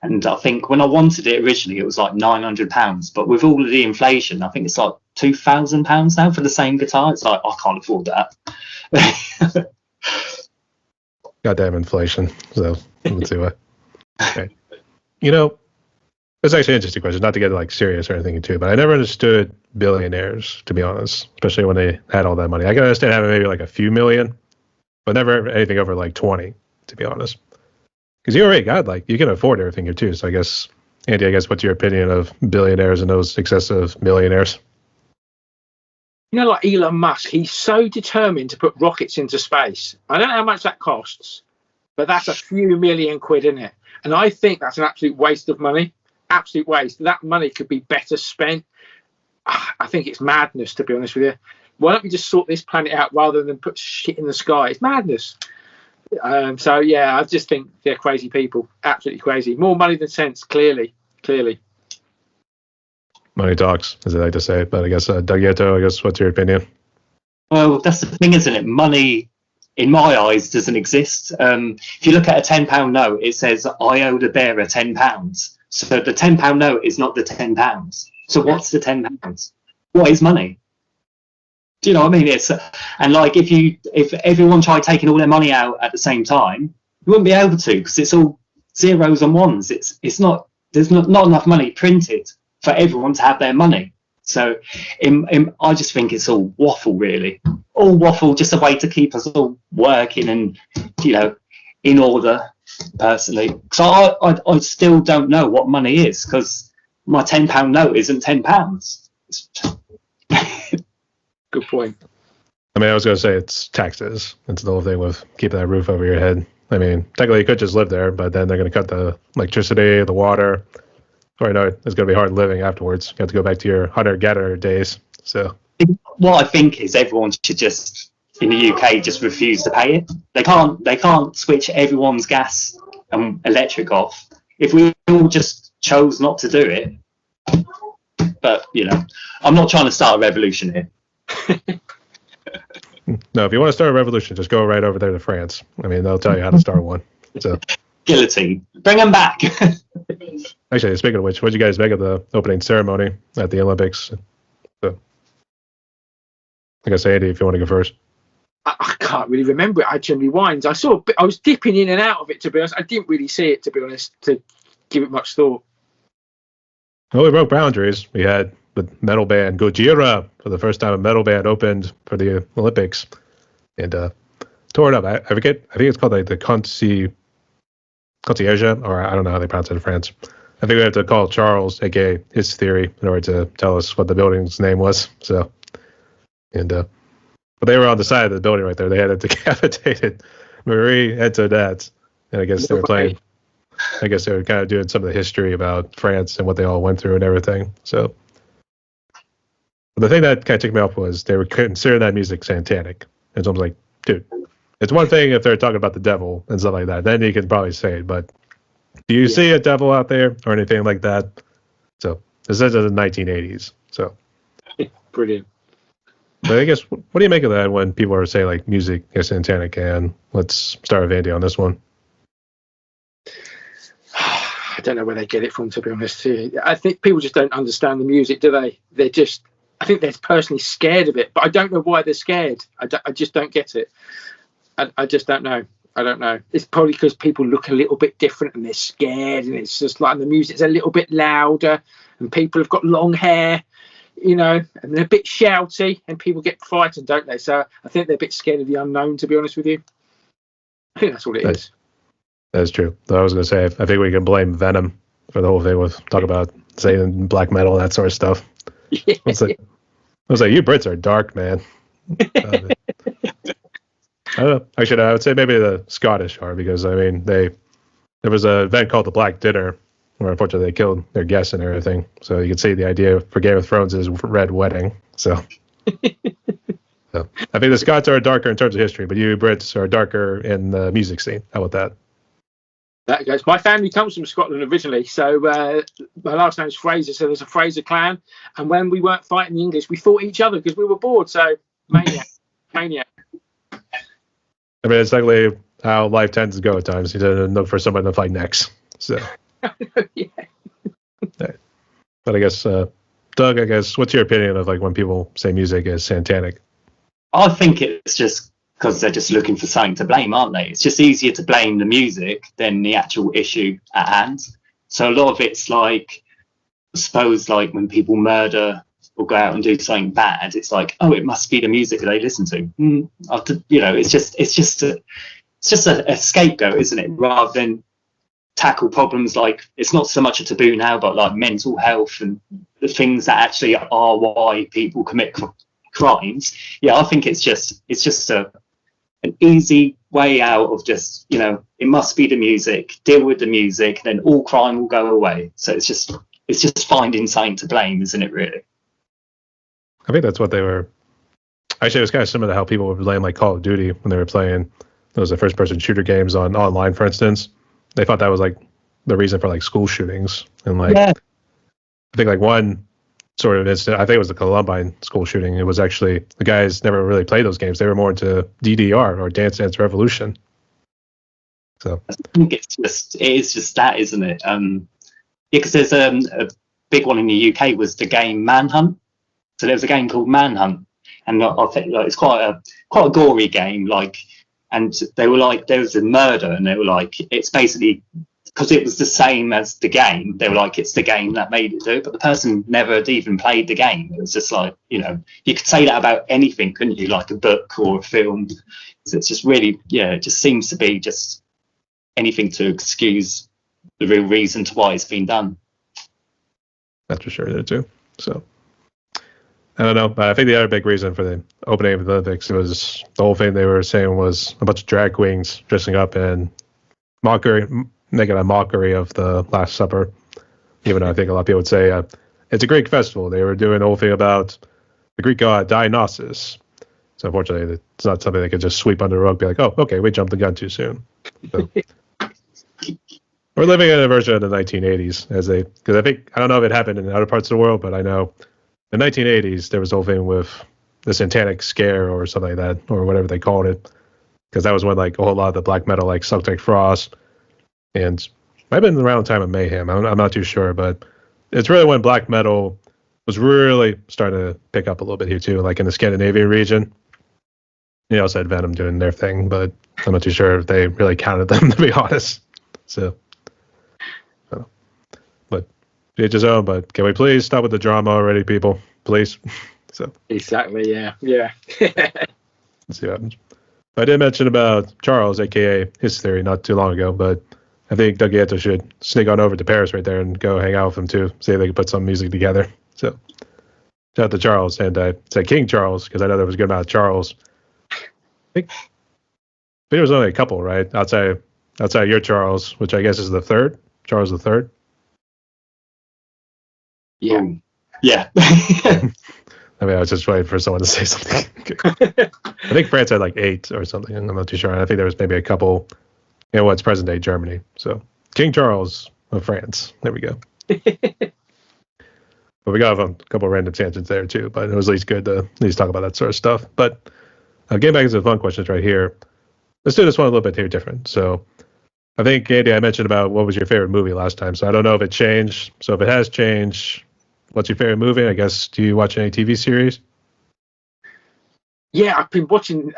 And I think when I wanted it originally, it was like £900. But with all of the inflation, I think it's like £2,000 now for the same guitar. It's like, I can't afford that. Goddamn inflation. So let's see what. Okay. It's actually an interesting question. Not to get like serious or anything too, but I never understood billionaires, to be honest, especially when they had all that money. I can understand having maybe like a few million, but never anything over like 20, to be honest. Because you already got you can afford everything here too. So I guess, Andy, what's your opinion of billionaires and those excessive millionaires? Like Elon Musk, he's so determined to put rockets into space. I don't know how much that costs, but that's a few million quid, isn't it? And I think that's an absolute waste of money. Absolute waste. That money could be better spent. I think it's madness, to be honest with you. Why don't we just sort this planet out rather than put shit in the sky? It's madness. So yeah, I just think they're crazy people, absolutely crazy. More money than sense, clearly. Money talks, as I like to say. But I guess Dougieto, what's your opinion? Well, that's the thing, isn't it? Money, in my eyes, doesn't exist. If you look at a £10 note, it says I owe the bearer £10. So the £10 note is not the £10. So what's the £10? What is money? Do you know what I mean? And like if everyone tried taking all their money out at the same time, you wouldn't be able to, because it's all zeros and ones. There's not enough money printed for everyone to have their money. So I just think it's all waffle, really. All waffle, just a way to keep us all working and in order. Personally, so I still don't know what money is, because my £10 note isn't £10. Good point. I mean, I was going to say it's taxes. It's the whole thing with keeping that roof over your head. I mean, technically you could just live there, but then they're going to cut the electricity, the water. Or no, it's going to be hard living afterwards. You have to go back to your hunter-gatherer days. So what I think is everyone should just, in the UK, just refuse to pay it. They can't switch everyone's gas and electric off. If we all just chose not to do it, but I'm not trying to start a revolution here. No, if you want to start a revolution, just go right over there to France. I mean, they'll tell you how to start one. So guillotine, bring them back. Actually, speaking of which, what did you guys make of the opening ceremony at the Olympics? So, I guess, Andy, if you want to go first. I can't really remember it. I generally winds. I was dipping in and out of it, to be honest. I didn't really see it, to be honest, to give it much thought. Well, we broke boundaries. We had the metal band Gojira for the first time. A metal band opened for the Olympics and tore it up. I forget. I think it's called the Concierge, or I don't know how they pronounce it in France. I think we have to call Charles, aka his theory, in order to tell us what the building's name was. So, but they were on the side of the building right there. They had a decapitated Marie Antoinette, and I guess they were playing. I guess they were kind of doing some of the history about France and what they all went through and everything. So, the thing that kind of took me off was they were considering that music satanic. And so I was like, dude, it's one thing if they're talking about the devil and stuff like that. Then you can probably say it. But do you see a devil out there or anything like that? So this is in the 1980s. So Brilliant. But I guess, what do you make of that when people are saying like music is satanic? And let's start with Andy on this one. I don't know where they get it from, to be honest. I think people just don't understand the music, do they? I think they're personally scared of it, but I don't know why they're scared. I just don't get it. I just don't know. I don't know. It's probably because people look a little bit different and they're scared, and it's just like the music's a little bit louder and people have got long hair, and they're a bit shouty and people get frightened, don't they? So I think they're a bit scared of the unknown, to be honest with you. I think that's what it is. That's true. I was going to say, I think we can blame Venom for the whole thing with talk about Satan, black metal, that sort of stuff. Yeah. I was like, you Brits are dark, man. I don't know. Actually, I would say maybe the Scottish are, because, I mean, there was an event called the Black Dinner, where unfortunately they killed their guests and everything. So you can see the idea for Game of Thrones is Red Wedding. So I think the Scots are darker in terms of history, but you Brits are darker in the music scene. How about that? That goes. My family comes from Scotland originally, so my last name's Fraser, so there's a Fraser clan. And when we weren't fighting the English, we fought each other because we were bored. So maniac. I mean, it's exactly how life tends to go at times. You don't look for someone to fight next. So, yeah. But I guess, Doug, what's your opinion of like when people say music is satanic? I think it's just because they're just looking for something to blame, aren't they? It's just easier to blame the music than the actual issue at hand. So a lot of it's like, I suppose, like when people murder or go out and do something bad, it's like, oh, it must be the music they listen to. It's just a scapegoat, isn't it? Rather than tackle problems like, it's not so much a taboo now, but like mental health and the things that actually are why people commit crimes. I think it's just an easy way out of just, it must be the music, deal with the music, then all crime will go away. So it's just finding something to blame, isn't it, really? I think that's what they were. Actually, it was kind of similar to how people would blame like Call of Duty when they were playing those first person shooter games on online, for instance. They thought that was like the reason for like school shootings. And like, I think like one sort of incident, I think it was the Columbine school shooting. It was actually, the guys never really played those games. They were more into DDR, or Dance Dance Revolution. So I think it is just that, isn't it? Because there's a big one in the UK was the game Manhunt. So there was a game called Manhunt, and I think like, it's quite a gory game. Like, and they were like, there was a murder, and they were like, it's basically, because it was the same as the game, they were like, it's the game that made it do it, but the person never had even played the game. It was just like, you could say that about anything, couldn't you? Like a book or a film. So it's just really, it just seems to be just anything to excuse the real reason to why it's been done. That's for sure there too. So I don't know, but I think the other big reason for the opening of the Olympics was the whole thing they were saying was a bunch of drag queens dressing up and making a mockery of the Last Supper. Even though I think a lot of people would say it's a Greek festival. They were doing the whole thing about the Greek god Dionysus. So unfortunately, it's not something they could just sweep under the rug, be like, oh, okay, we jumped the gun too soon. So, we're living in a version of the 1980s, because I don't know if it happened in other parts of the world, but I know in the 1980s there was the whole thing with the satanic scare or something like that, or whatever they called it, because that was when like a whole lot of the black metal like Celtic Frost, and might have been around the time of Mayhem. I'm not too sure, but it's really when black metal was really starting to pick up a little bit here too, like in the Scandinavian region. You also had Venom doing their thing, but I'm not too sure if they really counted them, to be honest. So, but each his own. But can we please stop with the drama already, people? Please. So exactly, yeah. Let's see what happens. I did mention about Charles, aka his theory, not too long ago, but I think Dougieto should sneak on over to Paris right there and go hang out with him too, see if they can put some music together. So shout out to Charles, and I said King Charles because I know there was a good amount of Charles. I think there was only a couple, right? Outside your Charles, which I guess is the third, Charles the Third. Yeah. So I mean, I was just waiting for someone to say something. I think France had like 8 or something. I'm not too sure. And I think there was maybe a couple, what's present day Germany. So King Charles of France. There we go. But we got a couple of random tangents there too. But it was at least good to at least talk about that sort of stuff. But getting back into the fun questions right here. Let's do this one a little bit here different. So I think, Andy, I mentioned about what was your favorite movie last time. So I don't know if it changed. So if it has changed, what's your favorite movie? I guess, do you watch any TV series? Yeah, I've been watching.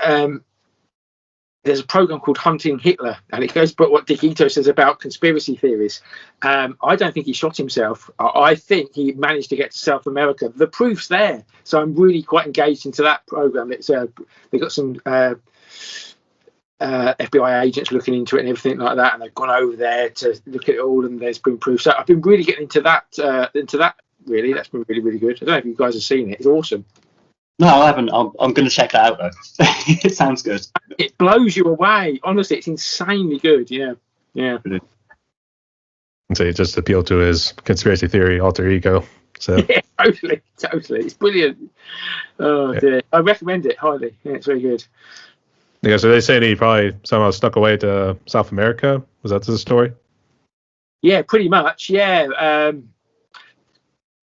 There's a program called Hunting Hitler, and it goes by what Dougieto says about conspiracy theories. I don't think he shot himself. I think he managed to get to South America. The proof's there, so I'm really quite engaged into that program. It's they've got some FBI agents looking into it and everything like that, and they've gone over there to look at it all, and there's been proof. So I've been really getting into that. Really, that's been really, really good. I don't know if you guys have seen it. It's awesome. No, I haven't. I'm going to check that out though. It sounds good. It blows you away. Honestly, it's insanely good. Yeah. And so you just appeal to his conspiracy theory alter ego. So yeah, totally. It's brilliant. Oh dear, I recommend it highly. Yeah, it's very good. Yeah, so they say he probably somehow stuck away to South America. Was that the story? Yeah, pretty much. Yeah.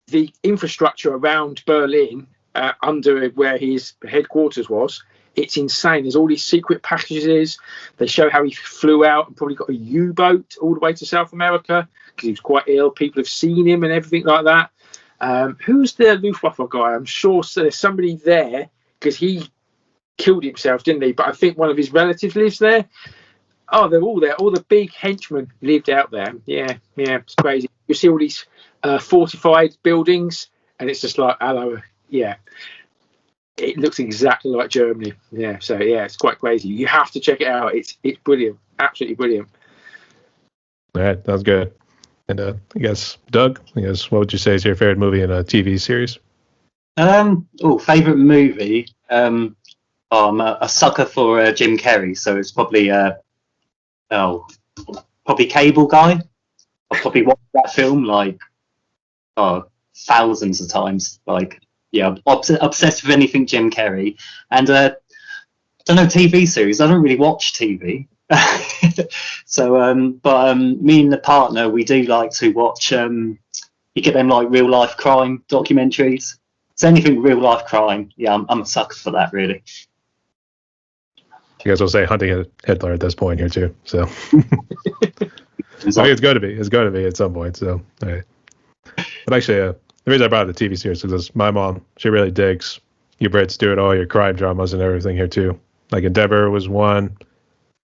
The infrastructure around Berlin, under where his headquarters was, it's insane. There's all these secret passages. They show how he flew out and probably got a U-boat all the way to South America because he was quite ill. People have seen him and everything like that. Who's the Luftwaffe guy? I'm sure there's somebody there because he killed himself, didn't he? But I think one of his relatives lives there. Oh, they're all there. All the big henchmen lived out there. Yeah, it's crazy. You see all these fortified buildings, and it's just like, hello, yeah. It looks exactly like Germany. Yeah, so yeah, it's quite crazy. You have to check it out. It's brilliant, absolutely brilliant. All right, sounds good. And I guess, Doug, what would you say is your favorite movie in a TV series? Favorite movie. I'm a sucker for Jim Carrey, so it's probably probably Cable Guy. I've probably watched that film like thousands of times. Like, yeah, I'm obsessed with anything Jim Carrey. And I don't know, TV series. I don't really watch TV. So, but me and the partner, we do like to watch. You get them like real life crime documentaries. So anything real life crime, yeah, I'm a sucker for that, really. You guys will say Hunting Hitler at this point here too. So I think it's going to be. It's going to be at some point. So, all right. But actually, the reason I brought up the TV series is because my mom, she really digs you Brits doing all your crime dramas and everything here too. Like Endeavour was one.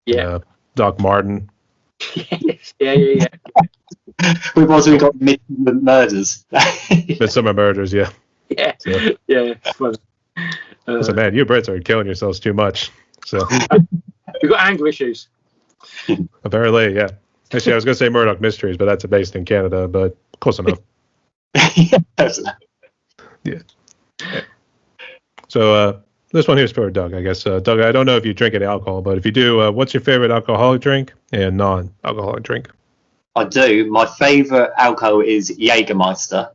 Yeah. Doc Martin. Yeah. We've also got Midsomer Murders. Midsomer Murders, yeah. Yeah. So, yeah. Funny. So man, you Brits are killing yourselves too much. So we've got anger issues. Apparently, yeah. Actually, I was going to say Murdoch Mysteries, but that's based in Canada, but close enough. Yeah. So this one here is for Doug, I guess. Doug, I don't know if you drink any alcohol, but if you do, what's your favorite alcoholic drink and non-alcoholic drink? I do. My favorite alcohol is Jägermeister.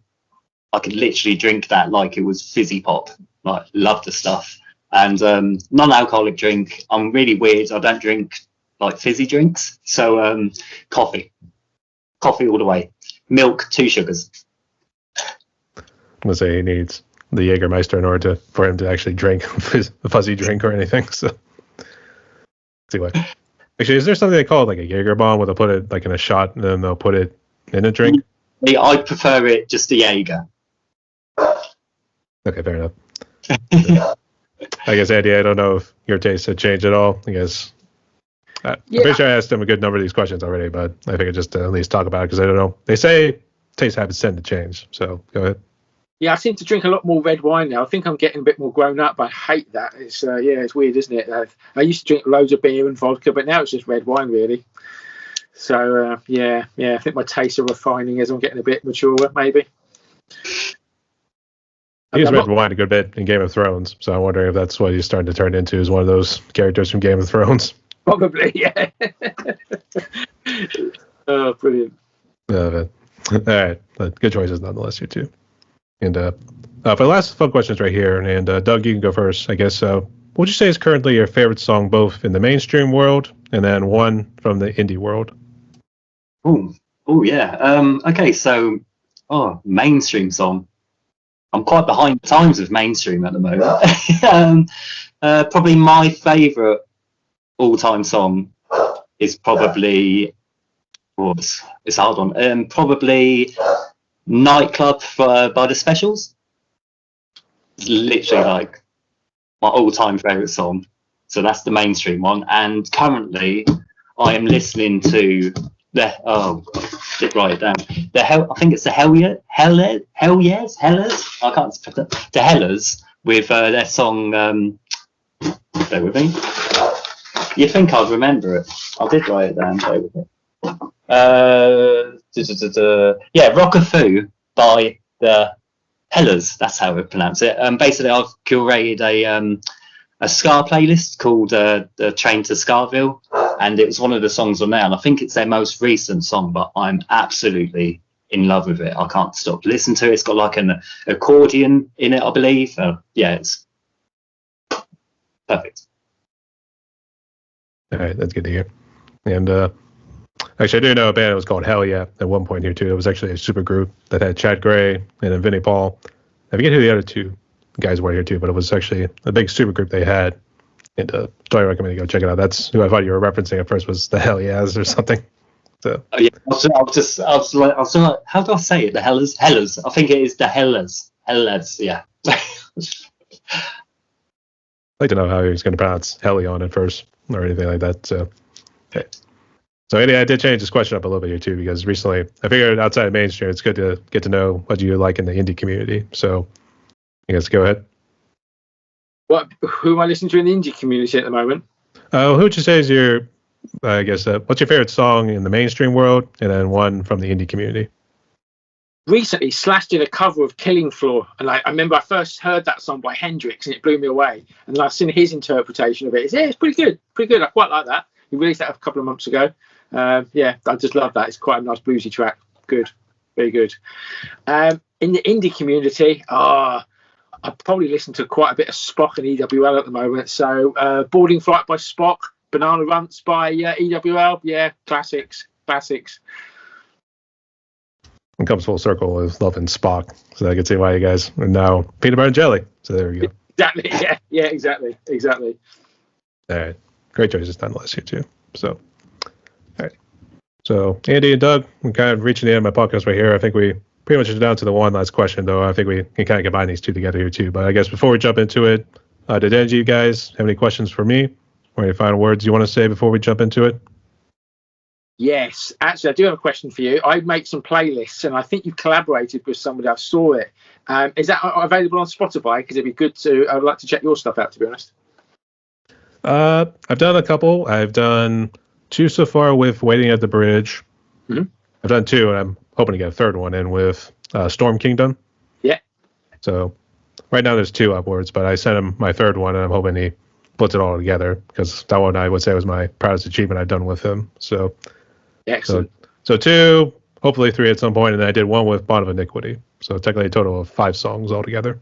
I could literally drink that like it was fizzy pop. Like, love the stuff. And non-alcoholic drink, I'm really weird. I don't drink like fizzy drinks. So coffee all the way. Milk, 2 sugars. I'm going to say he needs the Jägermeister in order for him to actually drink a fuzzy drink or anything. So, anyway. Actually, is there something they call it like a Jaeger bomb where they'll put it like in a shot and then they'll put it in a drink? I prefer it just a Jaeger. Okay, fair enough. I guess, Andy, I don't know if your taste had changed at all. I guess I'm pretty sure I asked him a good number of these questions already, but I figured just to at least talk about it because I don't know. They say taste habits tend to change, so go ahead. Yeah, I seem to drink a lot more red wine now. I think I'm getting a bit more grown up. I hate that. It's it's weird, isn't it? I used to drink loads of beer and vodka, but now it's just red wine, really. So I think my tastes are refining as I'm getting a bit mature, maybe. He used red wine a good bit in Game of Thrones, so I'm wondering if that's what he's starting to turn into, is one of those characters from Game of Thrones. Probably, yeah. Oh, brilliant. All right, but good choices nonetheless here too. And for the last fun questions right here, and Doug, you can go first, I guess. What would you say is currently your favorite song, both in the mainstream world and then one from the indie world? Oh yeah. Okay, so mainstream song. I'm quite behind the times with mainstream at the moment. Probably my favourite all-time song is probably it's a hard one. Probably Nightclub by the Specials. It's literally like my all-time favourite song. So that's the mainstream one. And currently, I am listening to did write it down. I think it's the Hellas. I can't put it. The Hellas with their song. Bear with me. You think I'd remember it? I did write it down. Bear with me. Rockafoo by the Hellas. That's how we pronounce it. Basically, I've curated a ska playlist called the Train to Scarville, and it was one of the songs on there, and I think it's their most recent song, but I'm absolutely in love with it. I can't stop listening to it. It's got like an accordion in it, I believe. It's perfect. All right, that's good to hear. And actually, I do know a band that was called Hell Yeah at one point here too. It was actually a super group that had Chad Gray and then Vinnie Paul. I forget who the other two guys were here too, but it was actually a big super group they had. And so I recommend you go check it out. That's who I thought you were referencing at first, was the Hell Yeahs or something. So. Oh yeah, I was like, how do I say it? The Hellas. I think it is the Hellas. Yeah. I'd like to know how he was going to pronounce Hellion at first or anything like that. So, okay. So anyway, I did change this question up a little bit here too, because recently I figured outside of mainstream, it's good to get to know what you like in the indie community. So I guess go ahead. Who am I listening to in the indie community at the moment? Who would you say is your, what's your favorite song in the mainstream world, and then one from the indie community? Recently, Slash did a cover of Killing Floor, and I remember I first heard that song by Hendrix, and it blew me away. And then I've seen his interpretation of it. It's pretty good. I quite like that. He released that a couple of months ago. I just love that. It's quite a nice bluesy track. Good, very good. In the indie community, I probably listen to quite a bit of Spock and EWL at the moment. So Boarding Flight by Spock, Banana Runts by EWL. Yeah, classics. It comes full circle with loving Spock. So I can see why you guys are now peanut butter and jelly. So there we go. Exactly. Yeah, exactly. All right. Great choices nonetheless here too. So, all right. So Andy and Doug, we're kind of reaching the end of my podcast right here. I think we pretty much down to the one last question, though. I think we can kind of combine these two together here, too. But I guess before we jump into it, did any of you guys have any questions for me or any final words you want to say before we jump into it? Yes. Actually, I do have a question for you. I make some playlists, and I think you've collaborated with somebody. I saw it. Is that available on Spotify? Because it'd be good to... I would like to check your stuff out, to be honest. I've done a couple. I've done 2 so far with Waiting at the Bridge. Mm-hmm. I've done 2, and I'm hoping to get a third one in with Storm Kingdom. Yeah. So right now there's 2 upwards, but I sent him my third one, and I'm hoping he puts it all together, because that one I would say was my proudest achievement I've done with him. So excellent. So 2, hopefully 3 at some point, and then I did 1 with Bond of Iniquity. So technically a total of 5 songs altogether.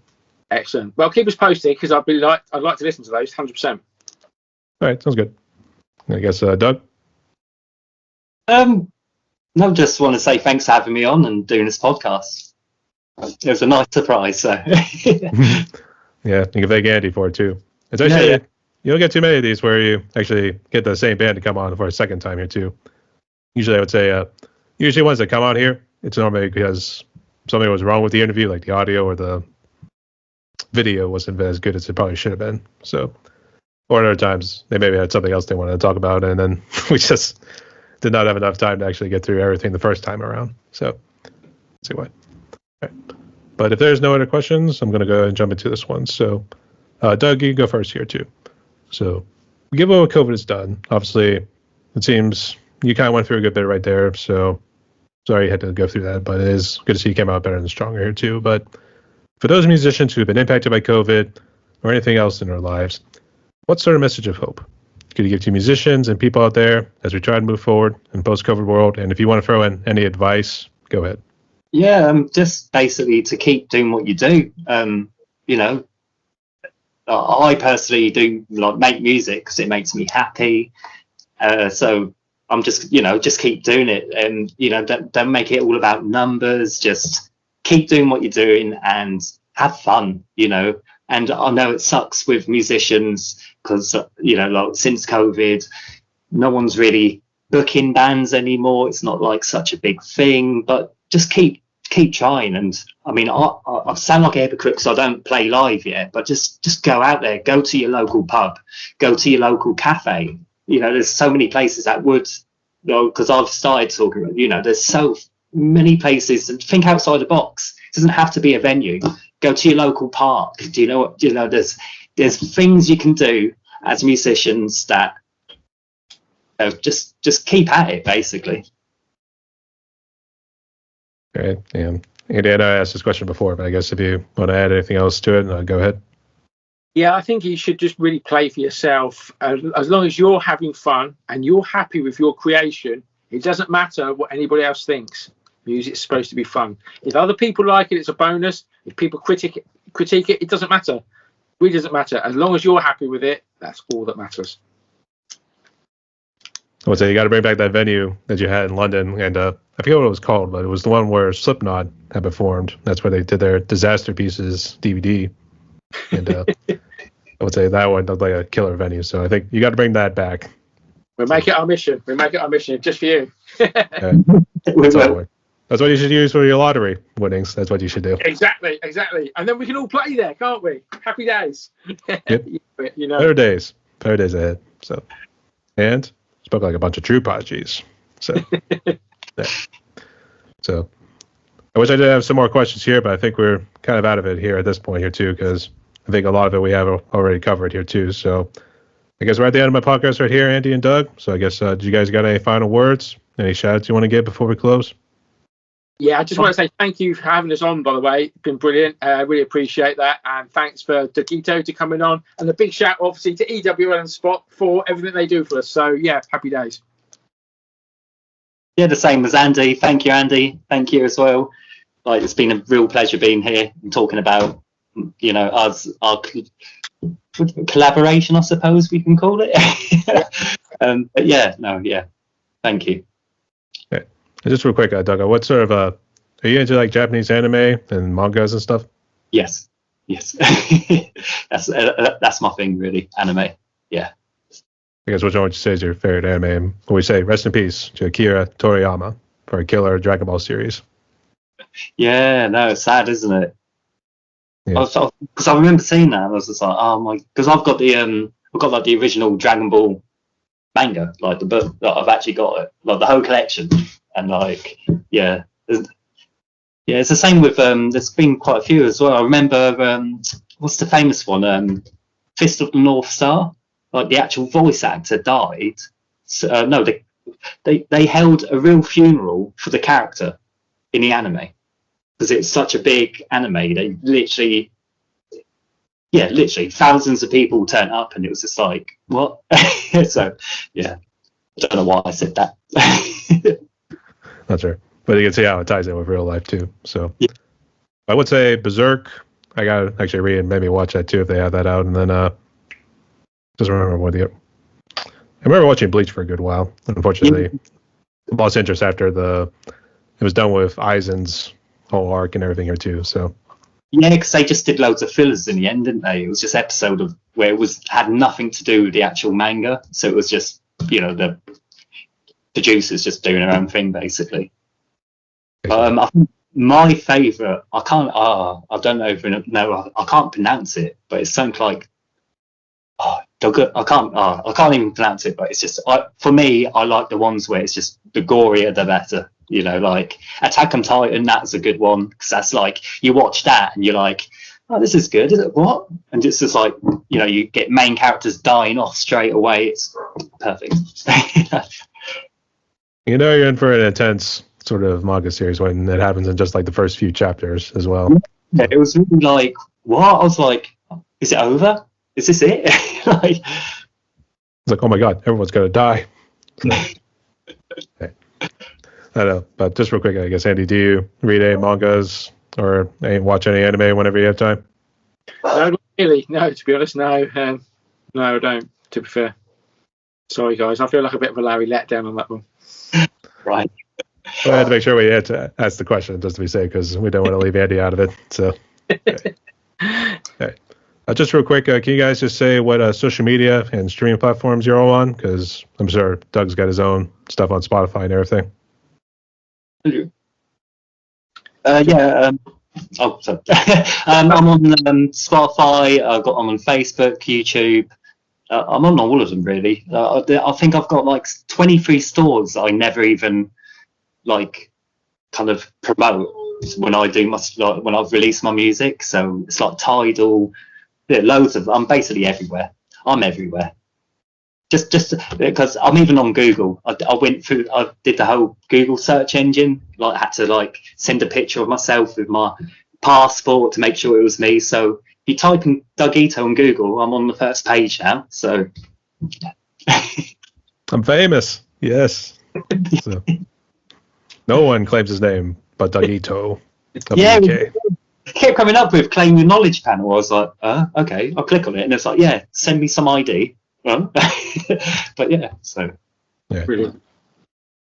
Excellent. Well, keep us posted, because I'd like to listen to those 100%. All right, sounds good. I guess Doug. No, just want to say thanks for having me on and doing this podcast. It was a nice surprise. So. Yeah, you can thank Andy for it too. It's actually you don't get too many of these where you actually get the same band to come on for a second time here too. Usually, I would say usually ones that come on here, it's normally because something was wrong with the interview, like the audio or the video wasn't as good as it probably should have been. So, or other times they maybe had something else they wanted to talk about, and then we just did not have enough time to actually get through everything the first time around. So, let's see why. All right. But if there's no other questions, I'm going to go and jump into this one. So, Doug, you go first here too. So, given what COVID has done, obviously, it seems you kind of went through a good bit right there. So, sorry you had to go through that, but it is good to see you came out better and stronger here too. But for those musicians who've been impacted by COVID or anything else in their lives, what sort of message of hope could you give to musicians and people out there as we try to move forward in post-COVID world? And if you want to throw in any advice, go ahead. Yeah, just basically to keep doing what you do. You know, I personally do like make music because it makes me happy. So I'm just, just keep doing it, and don't make it all about numbers. Just keep doing what you're doing and have fun. And I know it sucks with musicians because like since COVID, no one's really booking bands anymore. It's not like such a big thing, but just keep trying. And I mean, I sound like a hypocrite because I don't play live yet, but just go out there, go to your local pub, go to your local cafe. There's so many places that would, because I've started talking about, there's so many places, and think outside the box. It doesn't have to be a venue. Go to your local park. There's things you can do as musicians that just keep at it, basically. Great. Yeah. Andy, I know I asked this question before, but I guess if you want to add anything else to it, go ahead. Yeah, I think you should just really play for yourself. As long as you're having fun and you're happy with your creation, it doesn't matter what anybody else thinks. Music's supposed to be fun. If other people like it, it's a bonus. If people critique it, it doesn't matter. It really doesn't matter. As long as you're happy with it, that's all that matters. I would say you got to bring back that venue that you had in London, and I forget what it was called, but it was the one where Slipknot had performed. That's where they did their Disaster Pieces DVD, and I would say that one looked like a killer venue. So I think you got to bring that back. We'll make it our mission. Just for you. That's what you should use for your lottery winnings. That's what you should do. Exactly. And then we can all play there, can't we? Happy days. Yep. Better days ahead. So, and spoke like a bunch of true prodigies. So, yeah. So, I wish I did have some more questions here, but I think we're kind of out of it here at this point here too, because I think a lot of it we have already covered here too. So, I guess we're at the end of my podcast right here, Andy and Doug. So, I guess do you guys got any final words? Any shout outs you want to give before we close? Yeah, I just want to say thank you for having us on, by the way. It's been brilliant. I really appreciate that. And thanks for Dougieto to coming on. And a big shout, obviously, to EWL and Spot for everything they do for us. So, yeah, happy days. Yeah, the same as Andy. Thank you, Andy. Thank you as well. Like, it's been a real pleasure being here and talking about, us, our collaboration, I suppose we can call it. But yeah, thank you. Just real quick, Doug, what sort of are you into like Japanese anime and mangas and stuff? Yes. That's my thing, really. Anime. Yeah. I guess which one would you say is your favorite anime? And we say rest in peace to Akira Toriyama for a killer Dragon Ball series. Yeah, no, it's sad, isn't it? Yeah. Because I remember seeing that, and I was just like, oh my, because I've got the original Dragon Ball manga, like the book that I've actually got it, like the whole collection. And like, it's the same with there's been quite a few as well. I remember what's the famous one, Fist of the North Star, like the actual voice actor died. So, no, they held a real funeral for the character in the anime because it's such a big anime. They literally thousands of people turn up, and it was just like, what? So yeah, I don't know why I said that. That's right. But you can see how it ties in with real life too. So yeah. I would say Berserk. I gotta actually read and maybe watch that too if they have that out. And then just remember I remember watching Bleach for a good while. Unfortunately, lost interest after it was done with Aizen's whole arc and everything here too. So yeah, because they just did loads of fillers in the end, didn't they? It was just episode of where it had nothing to do with the actual manga. So it was just the producers just doing their own thing, basically. I think my favourite, I can't pronounce it, but it sounds like, I can't even pronounce it, but it's just, for me, I like the ones where it's just the gorier the better, like Attack on Titan, that's a good one, because that's like, you watch that and you're like, oh, this is good, is it? What? And it's just like, you get main characters dying off straight away, it's perfect. You're in for an intense sort of manga series when it happens in just like the first few chapters as well. Yeah, it was really like, what? I was like, is it over? Is this it? It's like, oh my god, everyone's gonna die. So, okay. I know, but just real quick, I guess, Andy, do you read any mangas or watch any anime whenever you have time? No, not really. No, to be honest, no. No, I don't, to be fair. Sorry, guys. I feel like a bit of a Larry letdown on that one. Right. Well, I had to make sure we had to ask the question just to be safe because we don't want to leave Andy out of it. So, okay. Just real quick, can you guys just say what social media and streaming platforms you're all on? Because I'm sure Doug's got his own stuff on Spotify and everything. Yeah. Sorry. I'm on Spotify. I'm on Facebook, YouTube. I'm on all of them really. I think I've got like 23 stores I never even like kind of promote when I do when I've released my music. So it's like Tidal. Yeah, loads of. I'm basically everywhere. I'm everywhere. Just because I'm even on Google. I went through. I did the whole Google search engine. Like had to like send a picture of myself with my passport to make sure it was me. So if you type in Dougieto on Google, I'm on the first page now. So I'm famous. Yes. So, no one claims his name but Dougieto. Yeah. Kept coming up with claim your knowledge panel. I was like, okay, I'll click on it, and it's like, yeah, send me some ID. But yeah, so yeah. Brilliant.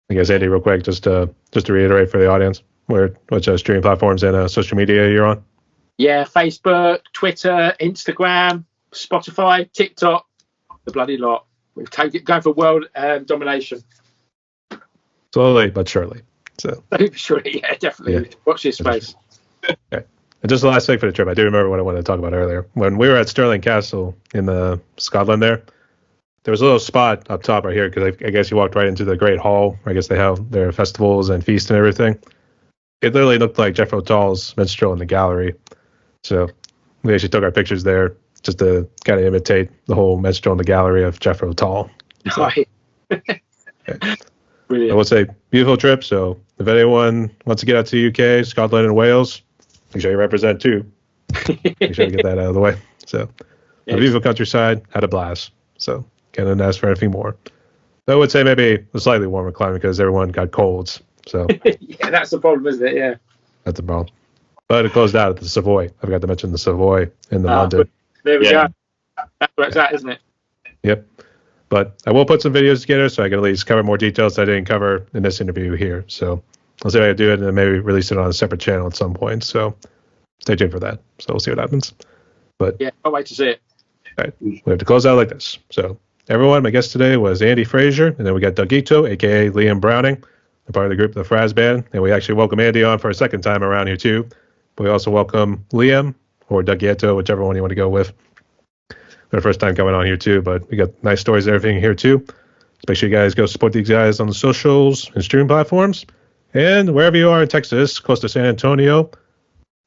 I guess Andy, real quick, just to reiterate for the audience, which streaming platforms and social media you're on? Yeah, Facebook, Twitter, Instagram, Spotify, TikTok, the bloody lot. We've going for world domination. Slowly but surely. So surely, yeah, definitely. Yeah. Watch this space. Okay. And just the last thing for the trip, I do remember what I wanted to talk about earlier. When we were at Stirling Castle in Scotland there was a little spot up top right here because I guess you walked right into the Great Hall. I guess they have their festivals and feasts and everything. It literally looked like Jethro Tull's minstrel in the gallery. So we actually took our pictures there just to kind of imitate the whole minstrel in the gallery of Jethro Tull. So, Right. okay. Brilliant. I would say beautiful trip. So if anyone wants to get out to the UK, Scotland, and Wales, make sure you represent too. Make sure you get that out of the way. So the beautiful countryside, had a blast. So can't ask for anything more. I would say maybe a slightly warmer climate because everyone got colds. So yeah, that's the problem, isn't it? Yeah. That's the problem. But it closed out at the Savoy. I forgot to mention the Savoy in the London. There we go. That's where it's at, isn't it? Yep. But I will put some videos together so I can at least cover more details that I didn't cover in this interview here. So I'll see if I can do it and then maybe release it on a separate channel at some point. So stay tuned for that. So we'll see what happens. But yeah, can't wait to see it. All right. We have to close out like this. So everyone, my guest today was Andy Frazier, and then we got Dougieto, a.k.a. Liam Browning. They're part of the group, the Fraz band. And we actually welcome Andy on for a second time around here too. But we also welcome Liam or Dougieto, whichever one you want to go with. Our first time coming on here too, but we got nice stories and everything here too. So make sure you guys go support these guys on the socials and streaming platforms. And wherever you are in Texas, close to San Antonio.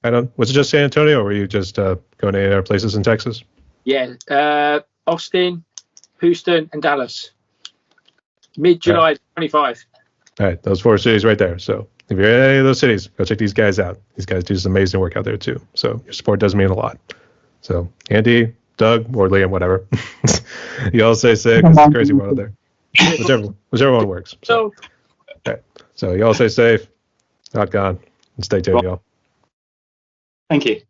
Was it just San Antonio or were you just going to any other places in Texas? Yeah, Austin, Houston, and Dallas. Mid-July 25. All right, those 4 cities right there. So if you're in any of those cities, go check these guys out. These guys do some amazing work out there too. So your support does mean a lot. So Andy, Doug, or Liam, whatever. You all stay safe. It's a crazy world out there. Whichever one works. So, okay. So you all stay safe. Not gone. And stay tuned, y'all. Thank you.